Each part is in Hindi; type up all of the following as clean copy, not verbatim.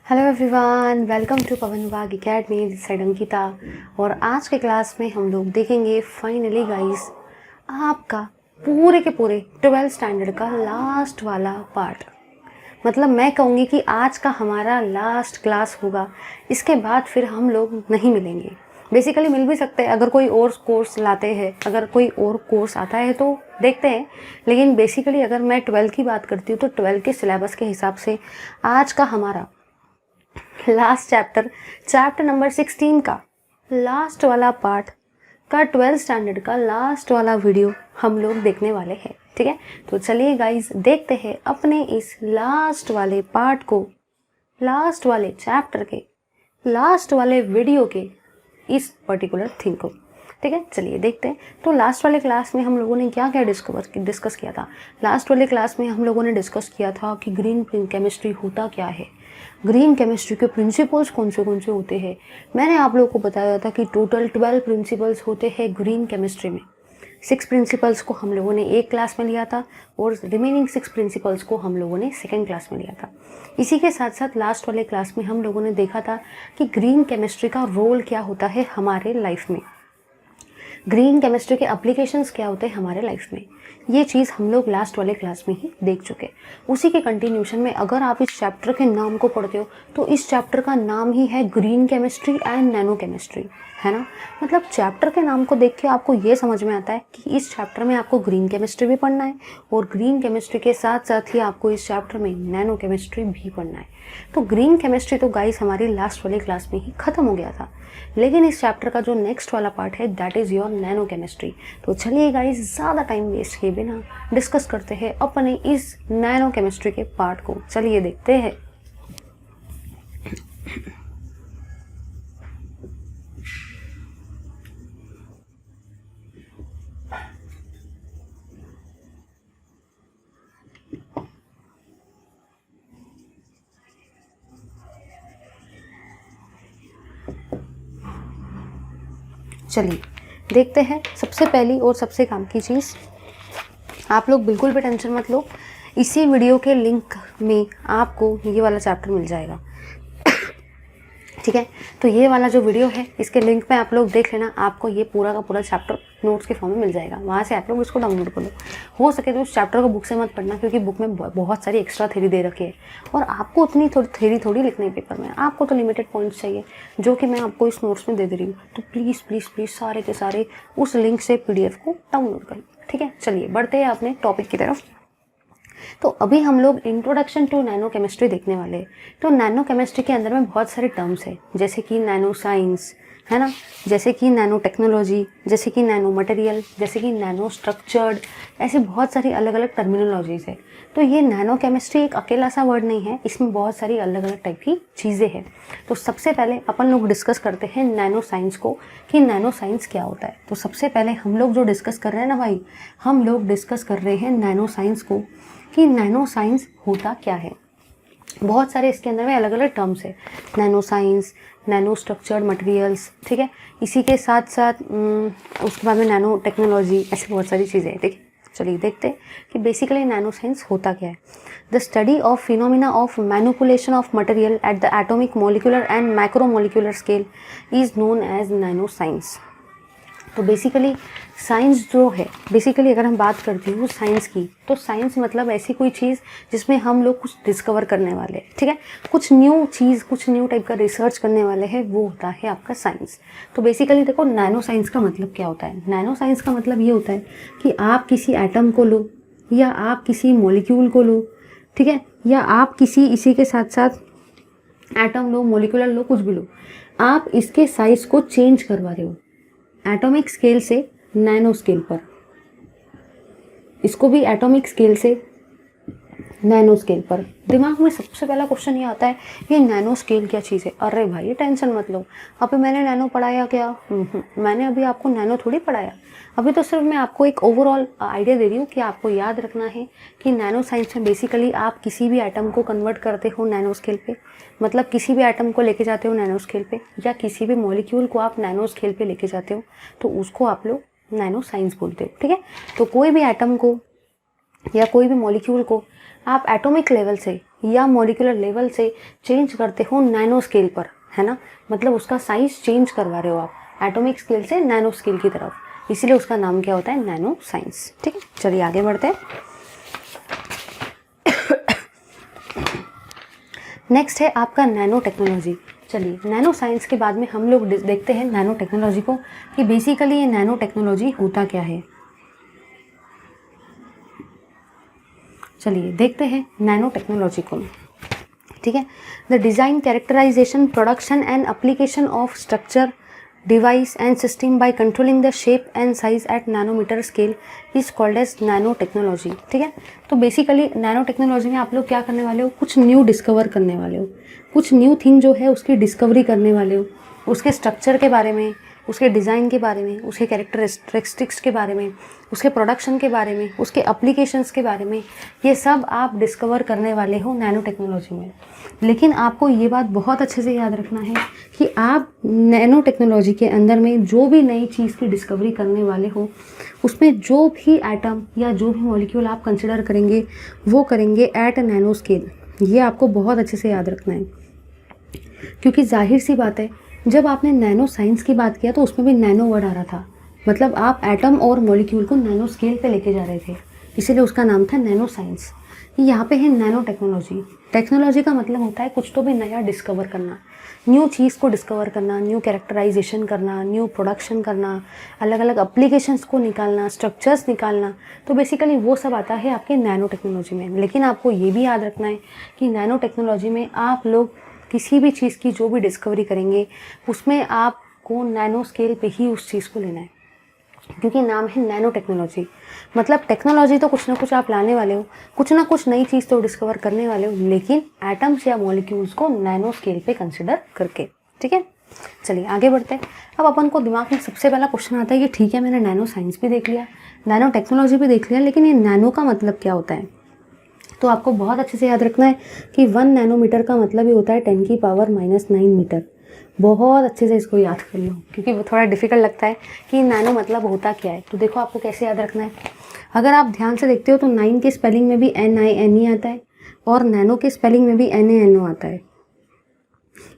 हेलो एवरीवन, वेलकम टू पवन वाग अकेडमी। This side Ankita. और आज के क्लास में हम लोग देखेंगे फाइनली गाइस आपका पूरे के पूरे 12th स्टैंडर्ड का लास्ट वाला पार्ट। मतलब मैं कहूँगी कि आज का हमारा लास्ट क्लास होगा। इसके बाद फिर हम लोग नहीं मिलेंगे। बेसिकली मिल भी सकते हैं अगर कोई और कोर्स लाते हैं, अगर कोई और कोर्स आता है तो देखते हैं। लेकिन बेसिकली अगर मैं 12th की बात करती हूँ तो 12th के सिलेबस के हिसाब से आज का हमारा लास्ट चैप्टर नंबर 16 का लास्ट वाला पार्ट का 12th स्टैंडर्ड का लास्ट वाला वीडियो हम लोग देखने वाले हैं। ठीक है, तो चलिए गाइस देखते हैं अपने इस लास्ट वाले पार्ट को, लास्ट वाले चैप्टर के लास्ट वाले वीडियो के इस पर्टिकुलर थिंग को। ठीक है, चलिए देखते हैं। तो लास्ट वाले क्लास में हम लोगों ने क्या क्या डिस्कस किया था। लास्ट वाले क्लास में हम लोगों ने डिस्कस किया था कि ग्रीन केमिस्ट्री होता क्या है, ग्रीन केमिस्ट्री के प्रिंसिपल्स कौन से होते हैं। मैंने आप लोगों को बताया था कि टोटल 12 प्रिंसिपल्स होते हैं ग्रीन केमिस्ट्री में। 6 प्रिंसिपल्स को हम लोगों ने एक क्लास में लिया था और रिमेनिंग 6 प्रिंसिपल्स को हम लोगों ने सेकेंड क्लास में लिया था। इसी के साथ साथ लास्ट वाले क्लास में हम लोगों ने देखा था कि ग्रीन केमिस्ट्री का रोल क्या होता है हमारे लाइफ में, ग्रीन केमिस्ट्री के एप्लीकेशंस क्या होते हैं हमारे लाइफ में। ये चीज़ हम लोग लास्ट वाले क्लास में ही देख चुके। उसी के कंटिन्यूशन में अगर आप इस चैप्टर के नाम को पढ़ते हो तो इस चैप्टर का नाम ही है green chemistry and nano chemistry, है ना। मतलब चैप्टर के नाम को देख के आपको ये समझ में आता है कि इस चैप्टर में आपको ग्रीन केमिस्ट्री भी पढ़ना है और ग्रीन केमिस्ट्री के साथ साथ ही आपको इस चैप्टर में नैनो केमिस्ट्री भी पढ़ना है। तो ग्रीन केमिस्ट्री तो गाइस हमारी लास्ट वाले क्लास में ही ख़त्म हो गया था, लेकिन इस चैप्टर का जो नेक्स्ट वाला पार्ट है that is your nano chemistry. तो चलिए गाइस ज़्यादा टाइम वेस्ट किए बिना डिस्कस करते हैं अपने इस नैनो केमिस्ट्री के पार्ट को। चलिए देखते हैं। चलिए देखते हैं। सबसे पहली और सबसे काम की चीज़, आप लोग बिल्कुल भी टेंशन मत लो, इसी वीडियो के लिंक में आपको ये वाला चैप्टर मिल जाएगा। ठीक है, तो ये वाला जो वीडियो है इसके लिंक पे आप लोग देख लेना, आपको ये पूरा का पूरा चैप्टर नोट्स के फॉर्म में मिल जाएगा। वहाँ से आप लोग इसको डाउनलोड कर लो। हो सके तो उस चैप्टर को बुक से मत पढ़ना, क्योंकि बुक में बहुत सारी एक्स्ट्रा थ्योरी दे रखी है और आपको उतनी थ्योरी थोड़ी लिखनी है पेपर में। आपको तो लिमिटेड पॉइंट्स चाहिए जो कि मैं आपको इस नोट्स में दे रही हूँ। तो प्लीज़ प्लीज़ प्लीज़ सारे के सारे उस लिंक से PDF को डाउनलोड कर लो। ठीक है, चलिए बढ़ते हैं अपने टॉपिक की तरफ। तो अभी हम लोग इंट्रोडक्शन टू नैनो केमिस्ट्री देखने वाले हैं। तो नैनो केमिस्ट्री के अंदर में बहुत सारे टर्म्स है, जैसे कि नैनो साइंस, है ना, जैसे कि नैनो टेक्नोलॉजी, जैसे कि नैनो मटेरियल, जैसे कि नैनो स्ट्रक्चर्ड, ऐसी बहुत सारी अलग अलग टर्मिनोलॉजीज है। तो ये नैनो केमिस्ट्री एक अकेला सा वर्ड नहीं है, इसमें बहुत सारी अलग अलग टाइप की चीज़ें हैं। तो सबसे पहले अपन लोग डिस्कस करते हैं नैनो साइंस को, कि नैनो साइंस क्या होता है। तो सबसे पहले हम लोग जो डिस्कस कर रहे हैं ना भाई, हम लोग डिस्कस कर रहे हैं नैनो साइंस को, कि नैनो साइंस होता क्या है। बहुत सारे इसके अंदर में अलग अलग टर्म्स है, nano science, nano structured materials, ठीक है। इसी के साथ साथ उसके बाद में नैनो टेक्नोलॉजी, ऐसी बहुत सारी चीज़ें हैं। ठीक है, चलिए देखते हैं कि बेसिकली नैनो साइंस होता क्या है। The study of phenomena of manipulation of material at the atomic molecular and micromolecular scale is known as nano science. तो बेसिकली साइंस जो है, बेसिकली अगर हम बात करते हैं साइंस की, तो साइंस मतलब ऐसी कोई चीज़ जिसमें हम लोग कुछ डिस्कवर करने वाले हैं। ठीक है, कुछ न्यू चीज़, कुछ न्यू टाइप का रिसर्च करने वाले हैं, वो होता है आपका साइंस। तो बेसिकली देखो नैनो साइंस का मतलब क्या होता है। नैनो साइंस का मतलब ये होता है कि आप किसी एटम को लो या आप किसी मॉलिक्यूल को लो, ठीक है, या आप किसी इसी के साथ साथ एटम लो, मॉलिक्यूलर लो, कुछ भी लो, आप इसके साइज को चेंज करवा रहे हो एटॉमिक स्केल से नैनो स्केल पर, इसको भी एटॉमिक स्केल से नैनो स्केल पर। दिमाग में सबसे पहला क्वेश्चन ये आता है, ये नैनो स्केल क्या चीज़ है। अरे भाई टेंशन मत लो, अभी मैंने नैनो पढ़ाया क्या? मैंने अभी आपको नैनो थोड़ी पढ़ाया। अभी तो सिर्फ मैं आपको एक ओवरऑल आइडिया दे रही हूँ कि आपको याद रखना है कि नैनो साइंस में बेसिकली आप किसी भी एटम को कन्वर्ट करते हो नैनो स्केल पे, मतलब किसी भी एटम को लेके जाते हो नैनो स्केल पे, या किसी भी मॉलिक्यूल को आप नैनो स्केल पे लेके जाते हो, तो उसको आप लोग नैनो साइंस बोलते हो। ठीक है, तो कोई भी एटम को या कोई भी मॉलिक्यूल को आप एटॉमिक लेवल से या मॉलिक्यूलर लेवल से चेंज करते हो नैनो स्केल पर, है ना, मतलब उसका साइज चेंज करवा रहे हो आप एटॉमिक स्केल से नैनो स्केल की तरफ, इसीलिए उसका नाम क्या होता है, नैनो साइंस। ठीक है, चलिए आगे बढ़ते हैं। नेक्स्ट है आपका नैनो टेक्नोलॉजी। चलिए नैनो साइंस के बाद में हम लोग देखते हैं नैनो टेक्नोलॉजी को, कि बेसिकली ये नैनो टेक्नोलॉजी होता क्या है। चलिए देखते हैं नैनो टेक्नोलॉजी को। ठीक है, the design, characterization, production and application of structure, device and system by controlling the shape and size at nanometre scale is called as nano technology. ठीक है, तो बेसिकली नैनो टेक्नोलॉजी में आप लोग क्या करने वाले हो, कुछ न्यू डिस्कवर करने वाले हो, कुछ न्यू थिंग जो है उसकी डिस्कवरी करने वाले हो, उसके स्ट्रक्चर के बारे में, उसके डिज़ाइन के बारे में, उसके कैरेक्टरिस्टिक्स के बारे में, उसके प्रोडक्शन के बारे में, उसके एप्लीकेशंस के बारे में, ये सब आप डिस्कवर करने वाले हो नैनो टेक्नोलॉजी में। लेकिन आपको ये बात बहुत अच्छे से याद रखना है कि आप नैनो टेक्नोलॉजी के अंदर में जो भी नई चीज़ की डिस्कवरी करने वाले हो, उसमें जो भी एटम या जो भी मॉलिक्यूल आप कंसिडर करेंगे वो करेंगे एट नैनो स्केल। ये आपको बहुत अच्छे से याद रखना है, क्योंकि जाहिर सी बात है जब आपने नैनो साइंस की बात किया तो उसमें भी नैनो वर्ड आ रहा था, मतलब आप एटम और मॉलिक्यूल को नैनो स्केल पे लेके जा रहे थे, इसीलिए उसका नाम था नैनो साइंस। यहाँ पे है नैनो टेक्नोलॉजी। टेक्नोलॉजी का मतलब होता है कुछ तो भी नया डिस्कवर करना, न्यू चीज़ को डिस्कवर करना, न्यू कैरेक्टराइजेशन करना, न्यू प्रोडक्शन करना, अलग अलग एप्लीकेशंस को निकालना, स्ट्रक्चर्स निकालना, तो बेसिकली वो सब आता है आपके नैनो टेक्नोलॉजी में। लेकिन आपको ये भी याद रखना है कि नैनो टेक्नोलॉजी में आप लोग किसी भी चीज़ की जो भी डिस्कवरी करेंगे उसमें आपको नैनो स्केल पे ही उस चीज़ को लेना है, क्योंकि नाम है नैनो टेक्नोलॉजी। मतलब टेक्नोलॉजी तो कुछ ना कुछ आप लाने वाले हो, कुछ ना कुछ नई चीज़ तो डिस्कवर करने वाले हो, लेकिन एटम्स या मॉलिक्यूल्स को नैनो स्केल पे कंसिडर करके। ठीक है, चलिए आगे बढ़ते हैं। अब अपन को दिमाग में सबसे पहला क्वेश्चन आता है कि ठीक है, मैंने नैनो साइंस भी देख लिया, नैनो टेक्नोलॉजी भी देख लिया, लेकिन ये नैनो का मतलब क्या होता है। तो आपको बहुत अच्छे से याद रखना है कि 1 नैनोमीटर का मतलब ही होता है 10 की पावर -9 मीटर। बहुत अच्छे से इसको याद कर लो, क्योंकि वो थोड़ा डिफिकल्ट लगता है कि नैनो मतलब होता क्या है। तो देखो आपको कैसे याद रखना है। अगर आप ध्यान से देखते हो तो 9 के स्पेलिंग में भी NINE आता है और नैनो के स्पेलिंग में भी NANO आता है,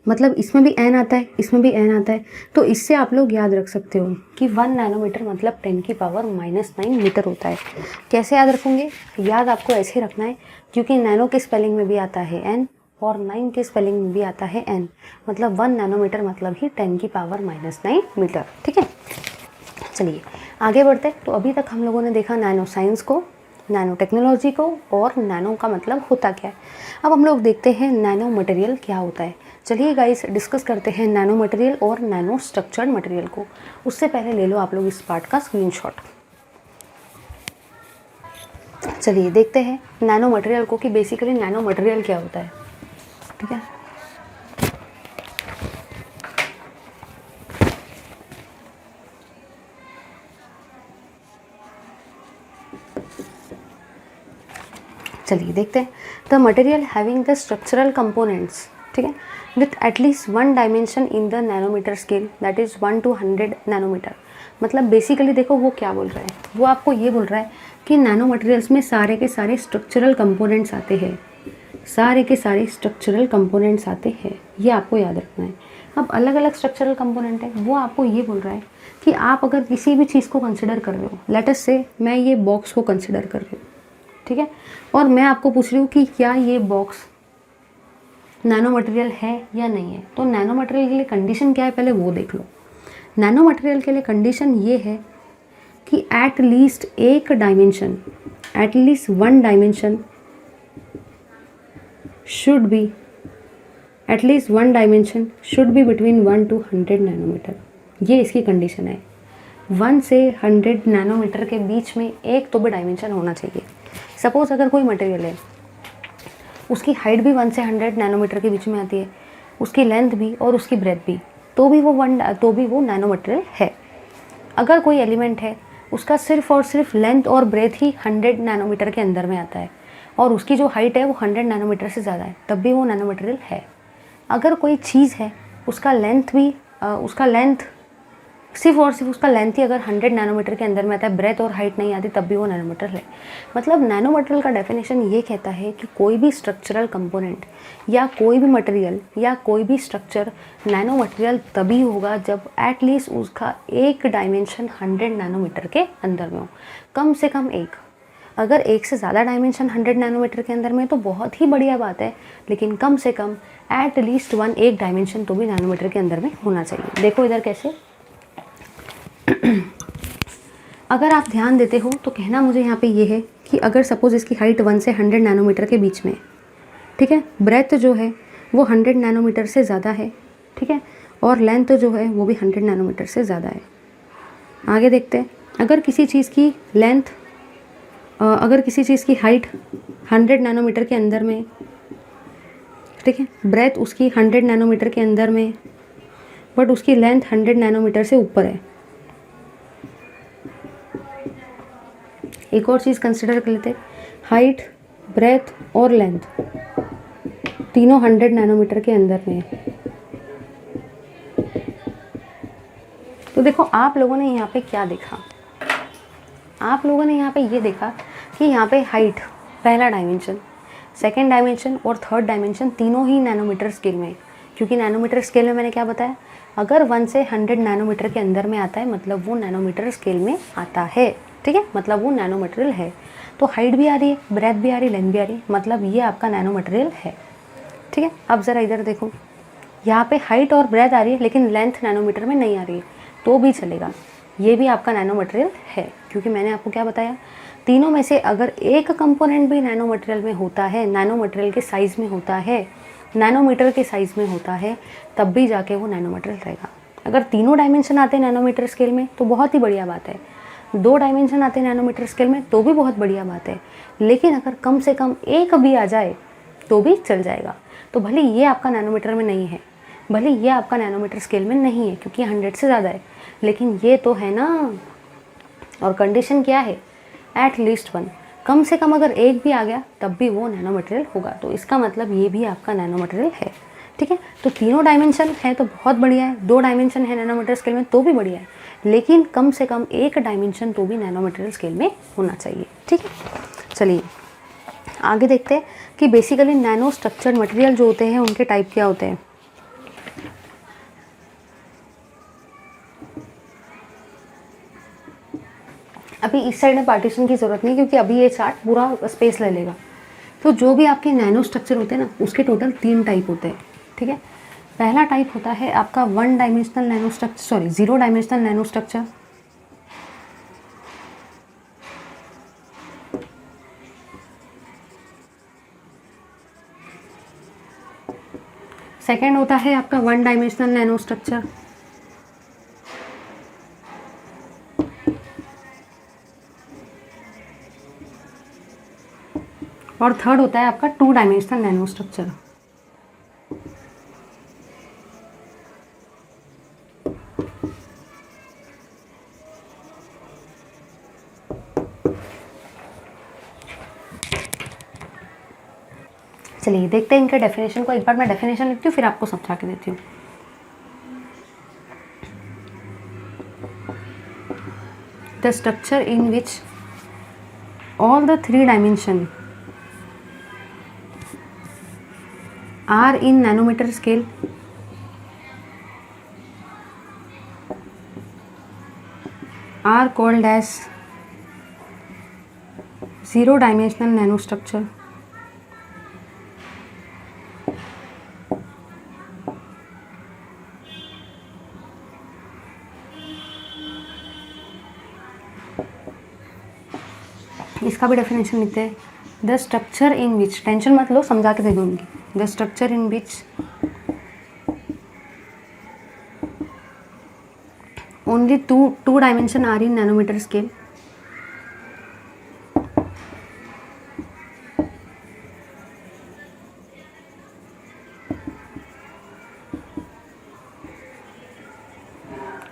मतलब इसमें भी n आता है, इसमें भी n आता है। तो इससे आप लोग याद रख सकते हो कि 1 नैनोमीटर मतलब 10 की पावर -9 मीटर होता है। कैसे याद रखोगे, याद आपको ऐसे रखना है, क्योंकि नैनो के स्पेलिंग में भी आता है n और 9 के स्पेलिंग में भी आता है n, मतलब 1 नैनोमीटर मतलब ही 10 की पावर -9 मीटर। ठीक है, चलिए आगे बढ़ते। तो अभी तक हम लोगों ने देखा नैनो साइंस को, नैनो टेक्नोलॉजी को, और नैनो का मतलब होता क्या है। अब हम लोग देखते हैं नैनो मटेरियल क्या होता है। चलिए गाइस डिस्कस करते हैं नैनो मटेरियल और नैनो स्ट्रक्चर्ड मटेरियल को। उससे पहले ले लो आप लोग इस पार्ट का स्क्रीनशॉट। चलिए देखते हैं नैनो मटेरियल को कि बेसिकली नैनो मटेरियल क्या होता है। ठीक है, चलिए देखते हैं। The material having the structural components, ठीक है, with at least 1 dimension in the nanometer scale, that is 1 to 100 nanometer. मतलब बेसिकली देखो वो क्या बोल रहा है, वो आपको ये बोल रहा है कि नैनो मटेरियल्स में सारे के सारे स्ट्रक्चरल कंपोनेंट्स आते हैं, सारे के सारे स्ट्रक्चरल कंपोनेंट्स आते हैं, ये आपको याद रखना है। अब अलग अलग स्ट्रक्चरल कंपोनेंट है, वो आपको ये बोल रहा है कि आप अगर किसी भी चीज़ को कंसिडर कर रहे हो, लेट अस से मैं ये बॉक्स को कंसिडर कर रही हूँ, ठीक है, और मैं आपको पूछ रही हूँ कि क्या ये बॉक्स नैनो मटेरियल है या नहीं है। तो नैनो मटेरियल के लिए कंडीशन क्या है, पहले वो देख लो। नैनो मटेरियल के लिए कंडीशन ये है कि एट लीस्ट एक dimension, at least 1 dimension should be, at least 1 dimension should be between 1 to 100 nanometer. ये इसकी कंडीशन है। 1 से 100 नैनोमीटर के बीच में एक तो भी डायमेंशन होना चाहिए। सपोज अगर कोई मटेरियल है, उसकी हाइट भी 1 से 100 नैनोमीटर के बीच में आती है, उसकी लेंथ भी और उसकी ब्रेथ भी, तो भी वो नैनो मटेरियल है। अगर कोई एलिमेंट है, उसका सिर्फ और सिर्फ लेंथ और ब्रेथ ही 100 नैनोमीटर के अंदर में आता है और उसकी जो हाइट है वो 100 नैनोमीटर से ज़्यादा है, तब भी वो नैनो मटेरियल है। अगर कोई चीज़ है, उसका लेंथ सिर्फ और सिर्फ उसका लेंथ ही अगर 100 नैनोमीटर के अंदर में आता है, ब्रेथ और हाइट नहीं आती, तब भी वो नैनो मटेरियल है। मतलब नैनो मटेरियल का डेफिनेशन ये कहता है कि कोई भी स्ट्रक्चरल कंपोनेंट या कोई भी मटेरियल या कोई भी स्ट्रक्चर नैनो मटेरियल तभी होगा जब एटलीस्ट उसका एक डायमेंशन 100 नैनोमीटर के अंदर में हो, कम से कम एक। अगर एक से ज़्यादा डायमेंशन 100 नैनोमीटर के अंदर में तो बहुत ही बढ़िया बात है, लेकिन कम से कम एट लीस्ट एक डायमेंशन तो भी नैनोमीटर के अंदर में होना चाहिए। देखो इधर कैसे, अगर आप ध्यान देते हो तो कहना मुझे यहाँ पे ये है कि अगर सपोज़ इसकी हाइट 1 से 100 नैनोमीटर के बीच में, ठीक है, ब्रेथ जो है वो 100 नैनोमीटर से ज़्यादा है, ठीक है, और लेंथ जो है वो भी 100 नैनोमीटर से ज़्यादा है। आगे देखते हैं, अगर किसी चीज़ की लेंथ अगर किसी चीज़ की हाइट 100 नैनोमीटर के अंदर में, ठीक है, ब्रेथ उसकी 100 नैनोमीटर के अंदर में, बट उसकी लेंथ 100 नैनोमीटर से ऊपर है। एक और चीज़ कंसिडर कर लेते, हाइट, ब्रेथ और लेंथ तीनों 100 नैनोमीटर के अंदर में है। तो देखो आप लोगों ने यहाँ पे क्या देखा, आप लोगों ने यहाँ पे ये देखा कि यहाँ पे हाइट पहला डायमेंशन, सेकंड डायमेंशन और थर्ड डायमेंशन तीनों ही नैनोमीटर स्केल में, क्योंकि नैनोमीटर स्केल में मैंने क्या बताया, अगर 1 से 100 नैनोमीटर के अंदर में आता है मतलब वो नैनोमीटर स्केल में आता है, ठीक है, मतलब वो नैनो मटेरियल है। तो हाइट भी आ रही है, ब्रेथ भी आ रही है, लेंथ भी आ रही है, मतलब ये आपका नैनो मटेरियल है, ठीक है। अब ज़रा इधर देखो, यहाँ पे हाइट और ब्रेथ आ रही है लेकिन लेंथ नैनोमीटर में नहीं आ रही है, तो भी चलेगा, ये भी आपका नैनो मटेरियल है, क्योंकि मैंने आपको क्या बताया, तीनों में से अगर एक कंपोनेंट भी नैनो मटेरियल में होता है, नैनो मटेरियल के साइज़ में होता है, नैनोमीटर के साइज़ में होता है, तब भी जाके वो नैनो मटेरियल रहेगा। अगर तीनों डायमेंशन आते हैं नैनोमीटर स्केल में तो बहुत ही बढ़िया बात है, 2 डायमेंशन आते हैं नैनोमीटर स्केल में तो भी बहुत बढ़िया बात है, लेकिन अगर कम से कम एक भी आ जाए तो भी चल जाएगा। तो भले ये आपका नैनोमीटर में नहीं है, भले ये आपका नैनोमीटर स्केल में नहीं है क्योंकि 100 से ज़्यादा है, लेकिन ये तो है ना। और कंडीशन क्या है, एट लीस्ट 1, कम से कम अगर एक भी आ गया तब भी वो नैनो मटेरियल होगा, तो इसका मतलब ये भी आपका नैनो मटेरियल है, ठीक है। तो तीनों डायमेंशन है तो बहुत बढ़िया है, 2 डायमेंशन है नैनोमीटर स्केल में तो भी बढ़िया है, लेकिन कम से कम एक डायमेंशन तो भी नैनो मटेरियल स्केल में होना चाहिए, ठीक है। चलिए आगे देखते हैं कि बेसिकली नैनो स्ट्रक्चर्ड मटेरियल जो होते हैं उनके टाइप क्या होते हैं। अभी इस साइड में पार्टीशन की ज़रूरत नहीं क्योंकि अभी ये चार्ट पूरा स्पेस ले लेगा। तो जो भी आपके नैनो स्ट्रक्चर होते हैं ना, उसके टोटल 3 टाइप होते हैं, ठीक है। पहला टाइप होता है आपका 1 dimensional nano structure, sorry 0 dimensional nano structure. Second होता है आपका 1 डायमेंशनल नैनो स्ट्रक्चर। और थर्ड होता है आपका 2 डायमेंशनल नैनो स्ट्रक्चर। चलिए देखते हैं इनके डेफिनेशन को। एक बार मैं डेफिनेशन लिखती हूँ फिर आपको समझा के देती हूँ। The structure in which all the 3 dimension are in nanometer scale are called as 0 dimensional nanostructure. इसका भी डेफिनेशन लिखते हैं, the structure in which, tension मत लो समझा के दे दूँगी, the structure in which only two dimension are in nanometer scale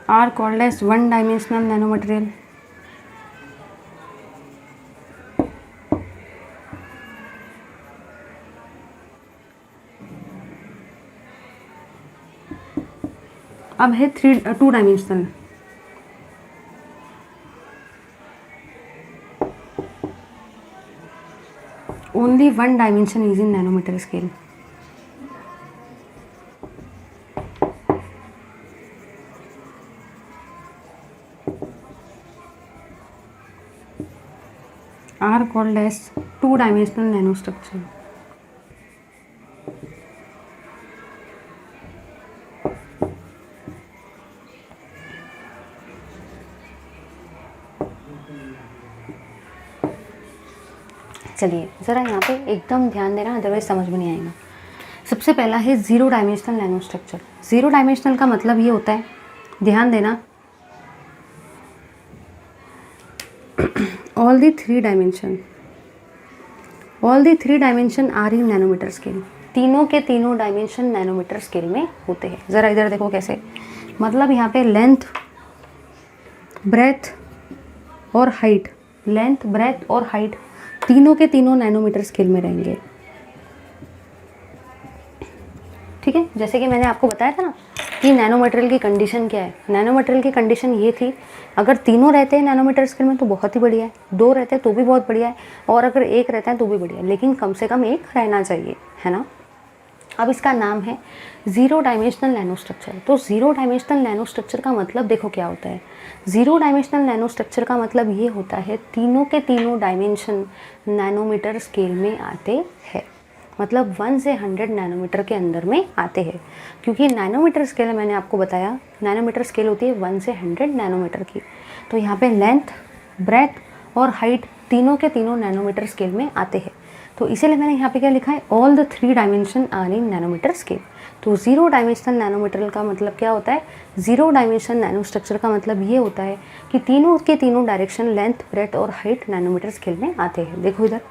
are called as 1 dimensional nanomaterial. अब है 2 dimensional, only one dimension is in nanometer scale. are called as two-dimensional nanostructure. चलिए ज़रा यहाँ पे एकदम ध्यान देना, अदरवाइज समझ में नहीं आएगा। सबसे पहला है zero dimensional nano structure. Zero dimensional का मतलब ये होता है, ध्यान देना, all the three dimension are in nanometer scale. तीनों के तीनों डायमेंशन नैनोमीटर स्केल में होते हैं। ज़रा इधर देखो कैसे, मतलब यहाँ पे लेंथ, ब्रेथ और हाइट, लेंथ, ब्रेथ और हाइट तीनों के तीनों नैनोमीटर स्केल में रहेंगे। ठीक है, जैसे कि मैंने आपको बताया था ना कि नैनो मटेरियल की कंडीशन क्या है। नैनो मटेरियल की कंडीशन ये थी, अगर तीनों रहते हैं नैनोमीटर स्केल में तो बहुत ही बढ़िया है, दो रहते हैं तो भी बहुत बढ़िया है, और अगर एक रहता है तो भी बढ़िया है, लेकिन कम से कम एक रहना चाहिए, है ना। अब इसका नाम है ज़ीरो डायमेंशनल नैनो स्ट्रक्चर। तो ज़ीरो डायमेंशनल नैनो स्ट्रक्चर का मतलब देखो क्या होता है। ज़ीरो डायमेंशनल नैनो स्ट्रक्चर का मतलब ये होता है तीनों के तीनों डायमेंशन नैनोमीटर स्केल में आते हैं, मतलब 1 से 100 नैनोमीटर के अंदर में आते हैं। क्योंकि नैनोमीटर स्केल मैंने आपको बताया, नैनोमीटर स्केल होती है 1 से 100 नैनोमीटर की। तो यहाँ पे लेंथ, ब्रेथ और हाइट तीनों के तीनों नैनोमीटर स्केल में आते हैं। तो इसीलिए मैंने यहाँ पे क्या लिखा है, all the 3 dimension are in nanometer scale. तो ज़ीरो डायमेंशनल नैनोमीटर का मतलब क्या होता है, ज़ीरो डायमेंशन नैनो स्ट्रक्चर का मतलब ये होता है कि तीनों के तीनों डायरेक्शन लेंथ, ब्रेथ और हाइट नैनोमीटर स्केल में आते हैं। देखो इधर,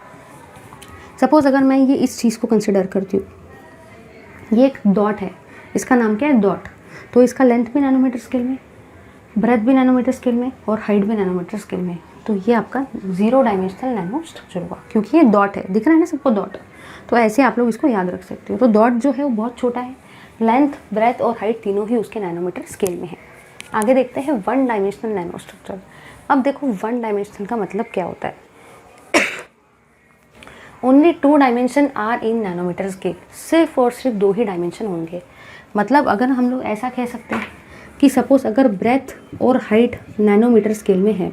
सपोज़ अगर मैं ये इस चीज़ को कंसिडर करती हूँ, ये एक डॉट है, इसका नाम क्या है, डॉट। तो इसका लेंथ भी नैनोमीटर स्केल में, ब्रेथ भी नैनोमीटर स्केल में और हाइट भी नैनोमीटर स्केल में। तो ये आपका ज़ीरो डायमेंशनल नैनो स्ट्रक्चर होगा, क्योंकि ये डॉट है, दिख रहा है ना सबको डॉट। तो ऐसे आप लोग इसको याद रख सकते हो। तो डॉट जो है वो बहुत छोटा है, लेंथ, ब्रेथ और हाइट तीनों ही उसके नैनोमीटर स्केल में है। आगे देखते हैं वन डायमेंशनल नैनो स्ट्रक्चर। अब देखो वन डायमेंशनल का मतलब क्या होता है। Only 2 dimension are in nanometer scale. सिर्फ और सिर्फ 2 ही डायमेंशन होंगे। मतलब अगर हम लोग ऐसा कह सकते हैं कि सपोज़ अगर ब्रेथ और हाइट नैनोमीटर स्केल में है,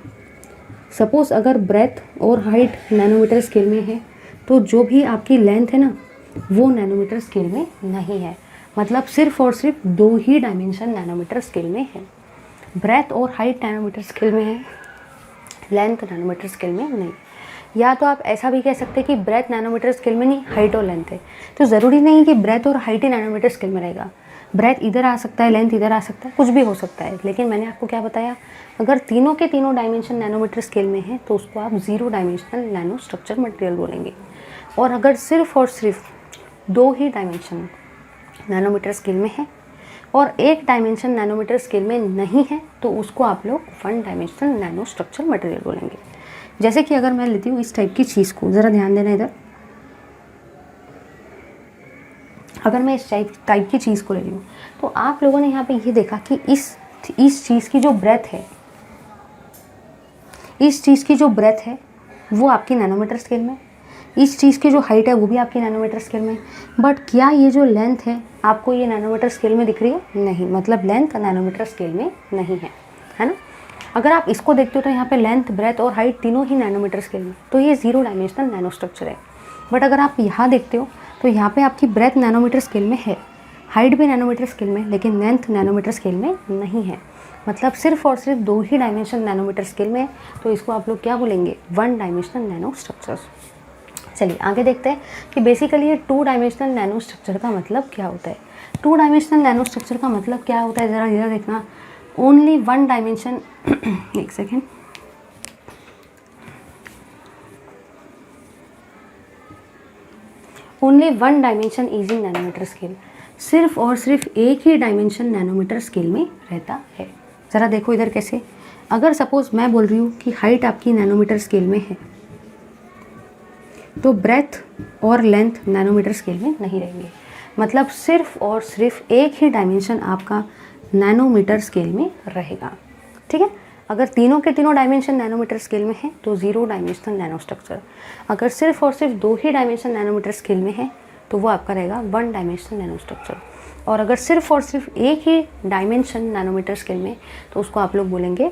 सपोज़ अगर ब्रेथ और हाइट नैनोमीटर स्केल में है, तो जो भी आपकी लेंथ है ना वो नैनोमीटर स्केल में नहीं है। मतलब सिर्फ और सिर्फ 2 ही डायमेंशन नैनोमीटर स्केल में है। ब्रेथ और हाइट नैनोमीटर स्केल में है, लेंथ नैनोमीटर स्केल में नहीं। या तो आप ऐसा भी कह सकते हैं कि ब्रेथ नैनोमीटर स्केल में नहीं, हाइट और लेंथ है। तो ज़रूरी नहीं कि ब्रेथ और हाइट ही नैनोमीटर स्केल में रहेगा। ब्रेथ इधर आ सकता है, लेंथ इधर आ सकता है, कुछ भी हो सकता है। लेकिन मैंने आपको क्या बताया, अगर तीनों के तीनों डायमेंशन नैनोमीटर स्केल में है तो उसको आप zero dimensional nano structure material बोलेंगे। और अगर सिर्फ और सिर्फ 2 ही डायमेंशन नैनोमीटर स्केल में है और 1 डायमेंशन नैनोमीटर स्केल में नहीं है तो उसको आप लोग one dimensional nano structure material बोलेंगे। जैसे कि अगर मैं लेती हूँ इस टाइप की चीज़ को, ज़रा ध्यान देना इधर, अगर मैं इस टाइप की चीज़ को ले रही हूँ तो आप लोगों ने यहाँ पे ये देखा कि इस चीज़ की जो ब्रेथ है, इस चीज़ की जो ब्रेथ है वो आपकी नैनोमीटर स्केल में, इस चीज़ की जो हाइट है वो भी आपकी नैनोमीटर स्केल में। बट क्या ये जो लेंथ है आपको ये नैनोमीटर स्केल में दिख रही है? नहीं, मतलब लेंथ नैनोमीटर स्केल में नहीं है ना। अगर आप इसको देखते हो तो यहाँ पे लेंथ, ब्रेथ और हाइट तीनों ही नैनोमीटर स्केल में, तो ये ज़ीरो डायमेंशनल नैनो स्ट्रक्चर है। बट अगर आप यहाँ देखते हो तो यहाँ पे आपकी ब्रेथ नैनोमीटर स्केल में है, हाइट भी नैनोमीटर स्केल में, लेकिन लेंथ नैनोमीटर स्केल में नहीं है। मतलब सिर्फ और सिर्फ 2 ही डायमेंशन नैनोमीटर स्केल में है। तो इसको आप लोग क्या बोलेंगे, वन डायमेंशनल नैनो स्ट्रक्चर्स। चलिए आगे देखते हैं कि बेसिकली ये 2 डायमेंशनल नैनो स्ट्रक्चर का मतलब क्या होता है। 2 डायमेंशनल नैनो स्ट्रक्चर का मतलब क्या होता है, ज़रा इधर देखना। ओनली वन डायमेंशन एक second, only one dimension is in nanometer scale. सिर्फ और सिर्फ एक ही डायमेंशन नैनोमीटर स्केल में रहता है। ज़रा देखो इधर कैसे, अगर सपोज मैं बोल रही हूँ कि हाइट आपकी नैनोमीटर स्केल में है तो ब्रेथ और लेंथ नैनोमीटर स्केल में नहीं रहेंगे। मतलब सिर्फ और सिर्फ एक ही डायमेंशन आपका नैनोमीटर स्केल में रहेगा। ठीक है, अगर तीनों के तीनों डायमेंशन नैनोमीटर स्केल में है तो 0 डायमेंशनल नैनो स्ट्रक्चर। अगर सिर्फ और सिर्फ 2 ही डायमेंशन नैनोमीटर स्केल में है तो वो आपका रहेगा 1 डायमेंशनल नैनो स्ट्रक्चर। और अगर सिर्फ और सिर्फ एक ही डायमेंशन नैनोमीटर स्केल में तो उसको आप लोग बोलेंगे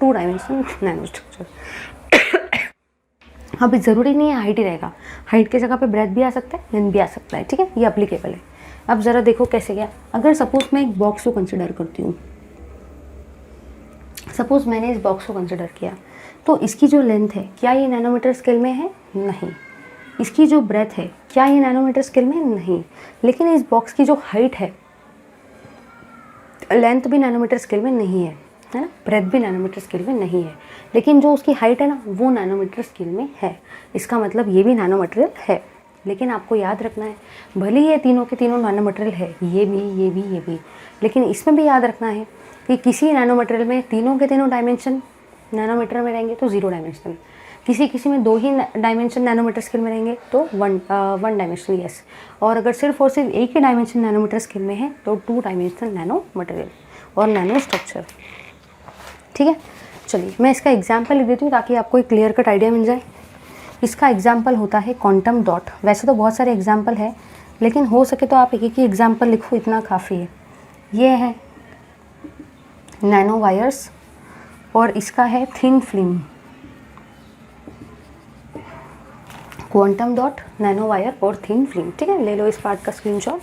2 डायमेंशनल नैनो स्ट्रक्चर। अभी ज़रूरी नहीं है हाइट ही रहेगा, हाइट की जगह पे ब्रेथ भी आ सकता है, लेंथ भी आ सकता है, ठीक है, ये अप्लीकेबल है। अब ज़रा देखो कैसे क्या। अगर सपोज मैं एक बॉक्स को कंसिडर करती हूँ, सपोज मैंने इस बॉक्स को कंसिडर किया, तो इसकी जो लेंथ है क्या ये नैनोमीटर स्केल में है? नहीं। इसकी जो ब्रेथ है क्या ये नैनोमीटर स्केल में? नहीं। लेकिन इस बॉक्स की जो हाइट है, लेंथ भी नैनोमीटर स्केल में नहीं है, है ना, ब्रेथ भी नैनोमीटर स्केल में नहीं है, लेकिन जो उसकी हाइट है ना वो नैनोमीटर स्केल में है। इसका मतलब ये भी नैनो मटेरियल है। लेकिन आपको याद रखना है, भले ही ये तीनों के तीनों नैनो मटेरियल है, ये भी, लेकिन इसमें भी याद रखना है कि किसी नैनो मटेरियल में तीनों के तीनों डायमेंशन नैनोमीटर में रहेंगे तो 0 डायमेंशनल, किसी में 2 ही डायमेंशन नैनोमीटर स्केल में रहेंगे तो 1 डायमेंशनल, यस। और अगर सिर्फ और सिर्फ एक ही डायमेंशन नैनोमीटर स्केल में है तो 2 डायमेंशनल नैनो मटेरियल और नैनो स्ट्रक्चर, ठीक है। चलिए मैं इसका एग्जाम्पल लिख देती हूँ ताकि आपको एक क्लियर कट आइडिया मिल जाए। इसका एग्जाम्पल होता है क्वांटम डॉट। वैसे तो बहुत सारे एग्जाम्पल है, लेकिन हो सके तो आप एक ही एग्जाम्पल लिखो, इतना काफ़ी है। ये है नैनो वायर्स और इसका है thin film. Quantum dot, nano wire और थिन फिल्म, ठीक है। ले लो इस पार्ट का स्क्रीनशॉट।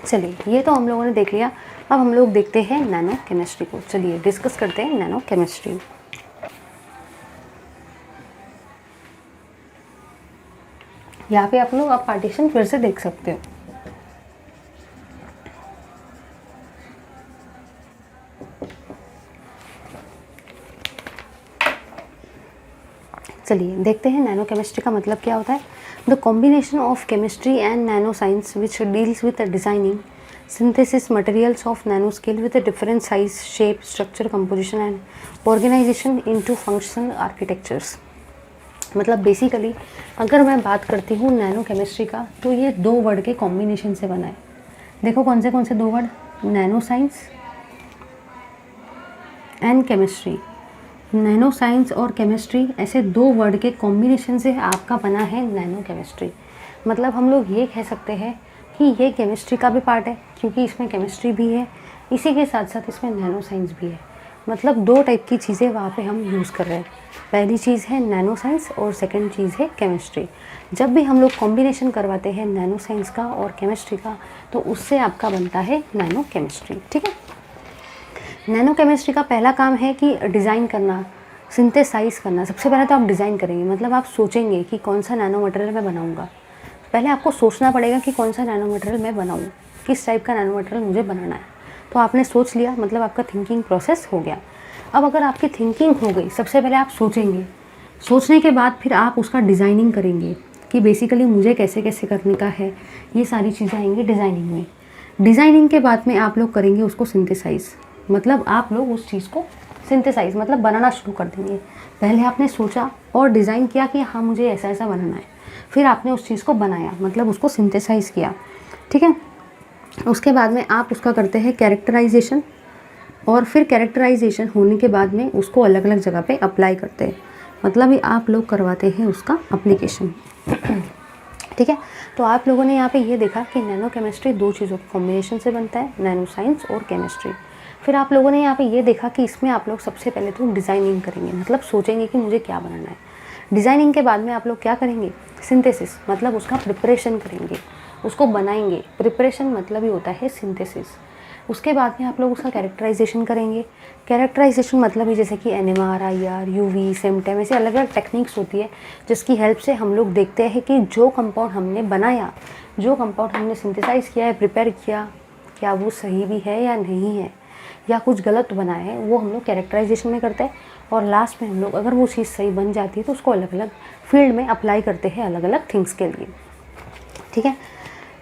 चलिए ये तो हम लोगों ने देख लिया। अब हम लोग देखते हैं नैनो केमिस्ट्री को। चलिए डिस्कस करते हैं नैनो केमिस्ट्री। यहाँ पे आप लोग अब पार्टीशन फिर से देख सकते हो। चलिए देखते हैं नैनो केमिस्ट्री का मतलब क्या होता है। The combination of chemistry and nano science which deals with designing synthesis materials of nanoscale with a different size, shape, structure, composition and organization into functional architectures। मतलब बेसिकली अगर मैं बात करती हूँ नैनो केमिस्ट्री का तो ये 2 वर्ड के कॉम्बिनेशन से बना है। देखो कौन से 2 word, nano science and chemistry. Nano science और केमिस्ट्री ऐसे 2 वर्ड के कॉम्बिनेशन से आपका बना है नैनो केमिस्ट्री। मतलब हम लोग ये कह सकते हैं कि ये केमिस्ट्री का भी पार्ट है क्योंकि इसमें केमिस्ट्री भी है, इसी के साथ साथ इसमें नैनो साइंस भी है। मतलब 2 टाइप की चीज़ें वहाँ पे हम यूज़ कर रहे हैं। पहली चीज़ है नैनो साइंस और सेकंड चीज़ है केमिस्ट्री। जब भी हम लोग कॉम्बिनेशन करवाते हैं नैनो साइंस का और केमिस्ट्री का तो उससे आपका बनता है नैनो केमिस्ट्री, ठीक है। नैनो केमिस्ट्री का पहला काम है कि डिज़ाइन करना, सिंथेसाइज करना। सबसे पहले तो आप डिज़ाइन करेंगे, मतलब आप सोचेंगे कि कौन सा नैनो मटेरियल मैं बनाऊँगा। पहले आपको सोचना पड़ेगा कि कौन सा नैनो मटेरियल मैं बनाऊँ, किस टाइप का नैनो मटेरियल मुझे बनाना है। तो आपने सोच लिया, मतलब आपका थिंकिंग प्रोसेस हो गया। अब अगर आपकी थिंकिंग हो गई, सबसे पहले आप सोचेंगे, सोचने के बाद फिर आप उसका डिज़ाइनिंग करेंगे कि बेसिकली मुझे कैसे कैसे करने का है। ये सारी चीज़ें आएंगी डिज़ाइनिंग में। डिज़ाइनिंग के बाद में आप लोग करेंगे उसको सिंथेसाइज, मतलब आप लोग उस चीज़ को सिंथेसाइज मतलब बनाना शुरू कर देंगे। पहले आपने सोचा और डिज़ाइन किया कि हाँ मुझे ऐसा ऐसा बनाना है, फिर आपने उस चीज़ को बनाया, मतलब उसको सिंथेसाइज किया, ठीक है। उसके बाद में आप उसका करते हैं कैरेक्टराइजेशन, और फिर कैरेक्टराइजेशन होने के बाद में उसको अलग अलग जगह पे अप्लाई करते हैं, मतलब ये आप लोग करवाते हैं उसका अप्लीकेशन, ठीक है। तो आप लोगों ने यहाँ पे ये देखा कि नैनो केमिस्ट्री 2 चीज़ों के कॉम्बिनेशन से बनता है, नैनो साइंस और केमिस्ट्री। फिर आप लोगों ने यहाँ पे ये देखा कि इसमें आप लोग सबसे पहले तो डिज़ाइनिंग करेंगे, मतलब सोचेंगे कि मुझे क्या बनाना है। डिज़ाइनिंग के बाद में आप लोग क्या करेंगे, सिंथेसिस, मतलब उसका प्रिपरेशन करेंगे, उसको बनाएंगे। प्रिपरेशन मतलब ही होता है सिंथेसिस। उसके बाद में आप लोग उसका कैरेक्टराइजेशन करेंगे। कैरेक्टराइजेशन मतलब ही जैसे कि NMR, IR, UV, सेमटेम, ऐसे अलग अलग टेक्निक्स होती है जिसकी हेल्प से हम लोग देखते हैं कि जो कंपाउंड हमने बनाया, जो कंपाउंड हमने सिंथेसाइज किया है, प्रिपेयर किया, क्या वो सही भी है या नहीं है, या कुछ गलत बनाया है, वो हम लोग कैरेक्टराइजेशन में करते हैं। और लास्ट में हम लोग अगर वो चीज़ सही बन जाती है तो उसको अलग अलग फील्ड में अप्लाई करते हैं, अलग अलग थिंग्स के लिए, ठीक है।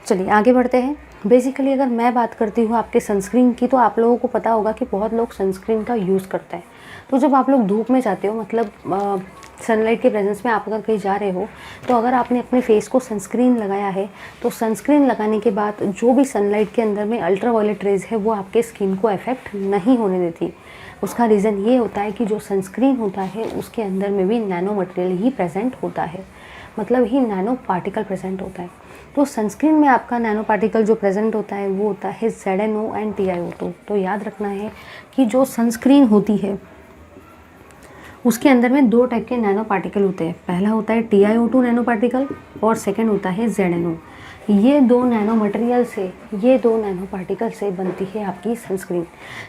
चलिए आगे बढ़ते हैं। बेसिकली अगर मैं बात करती हूँ आपके सनस्क्रीन की, तो आप लोगों को पता होगा कि बहुत लोग सनस्क्रीन का यूज़ करते हैं। तो जब आप लोग धूप में जाते हो, मतलब सनलाइट के प्रेजेंस में आप अगर कहीं जा रहे हो तो अगर आपने अपने फेस को सनस्क्रीन लगाया है तो सनस्क्रीन लगाने के बाद जो भी सनलाइट के अंदर में अल्ट्रावायलेट रेज है वो आपके स्किन को अफेक्ट नहीं होने देती। उसका रीज़न ये होता है कि जो सनस्क्रीन होता है उसके अंदर में भी नैनो मटेरियल ही प्रेजेंट होता है, मतलब ही नैनो पार्टिकल प्रेजेंट होता है। तो सनस्क्रीन में आपका नैनो पार्टिकल जो प्रेजेंट होता है वो होता है ZNO एंड TiO2। तो याद रखना है कि जो सनस्क्रीन होती है उसके अंदर में 2 टाइप के नैनो पार्टिकल होते हैं। पहला होता है TiO2 नैनो पार्टिकल और सेकंड होता है ZNO। ये दो नैनो मटेरियल से, ये दो नैनो पार्टिकल से बनती है आपकी सनस्क्रीन,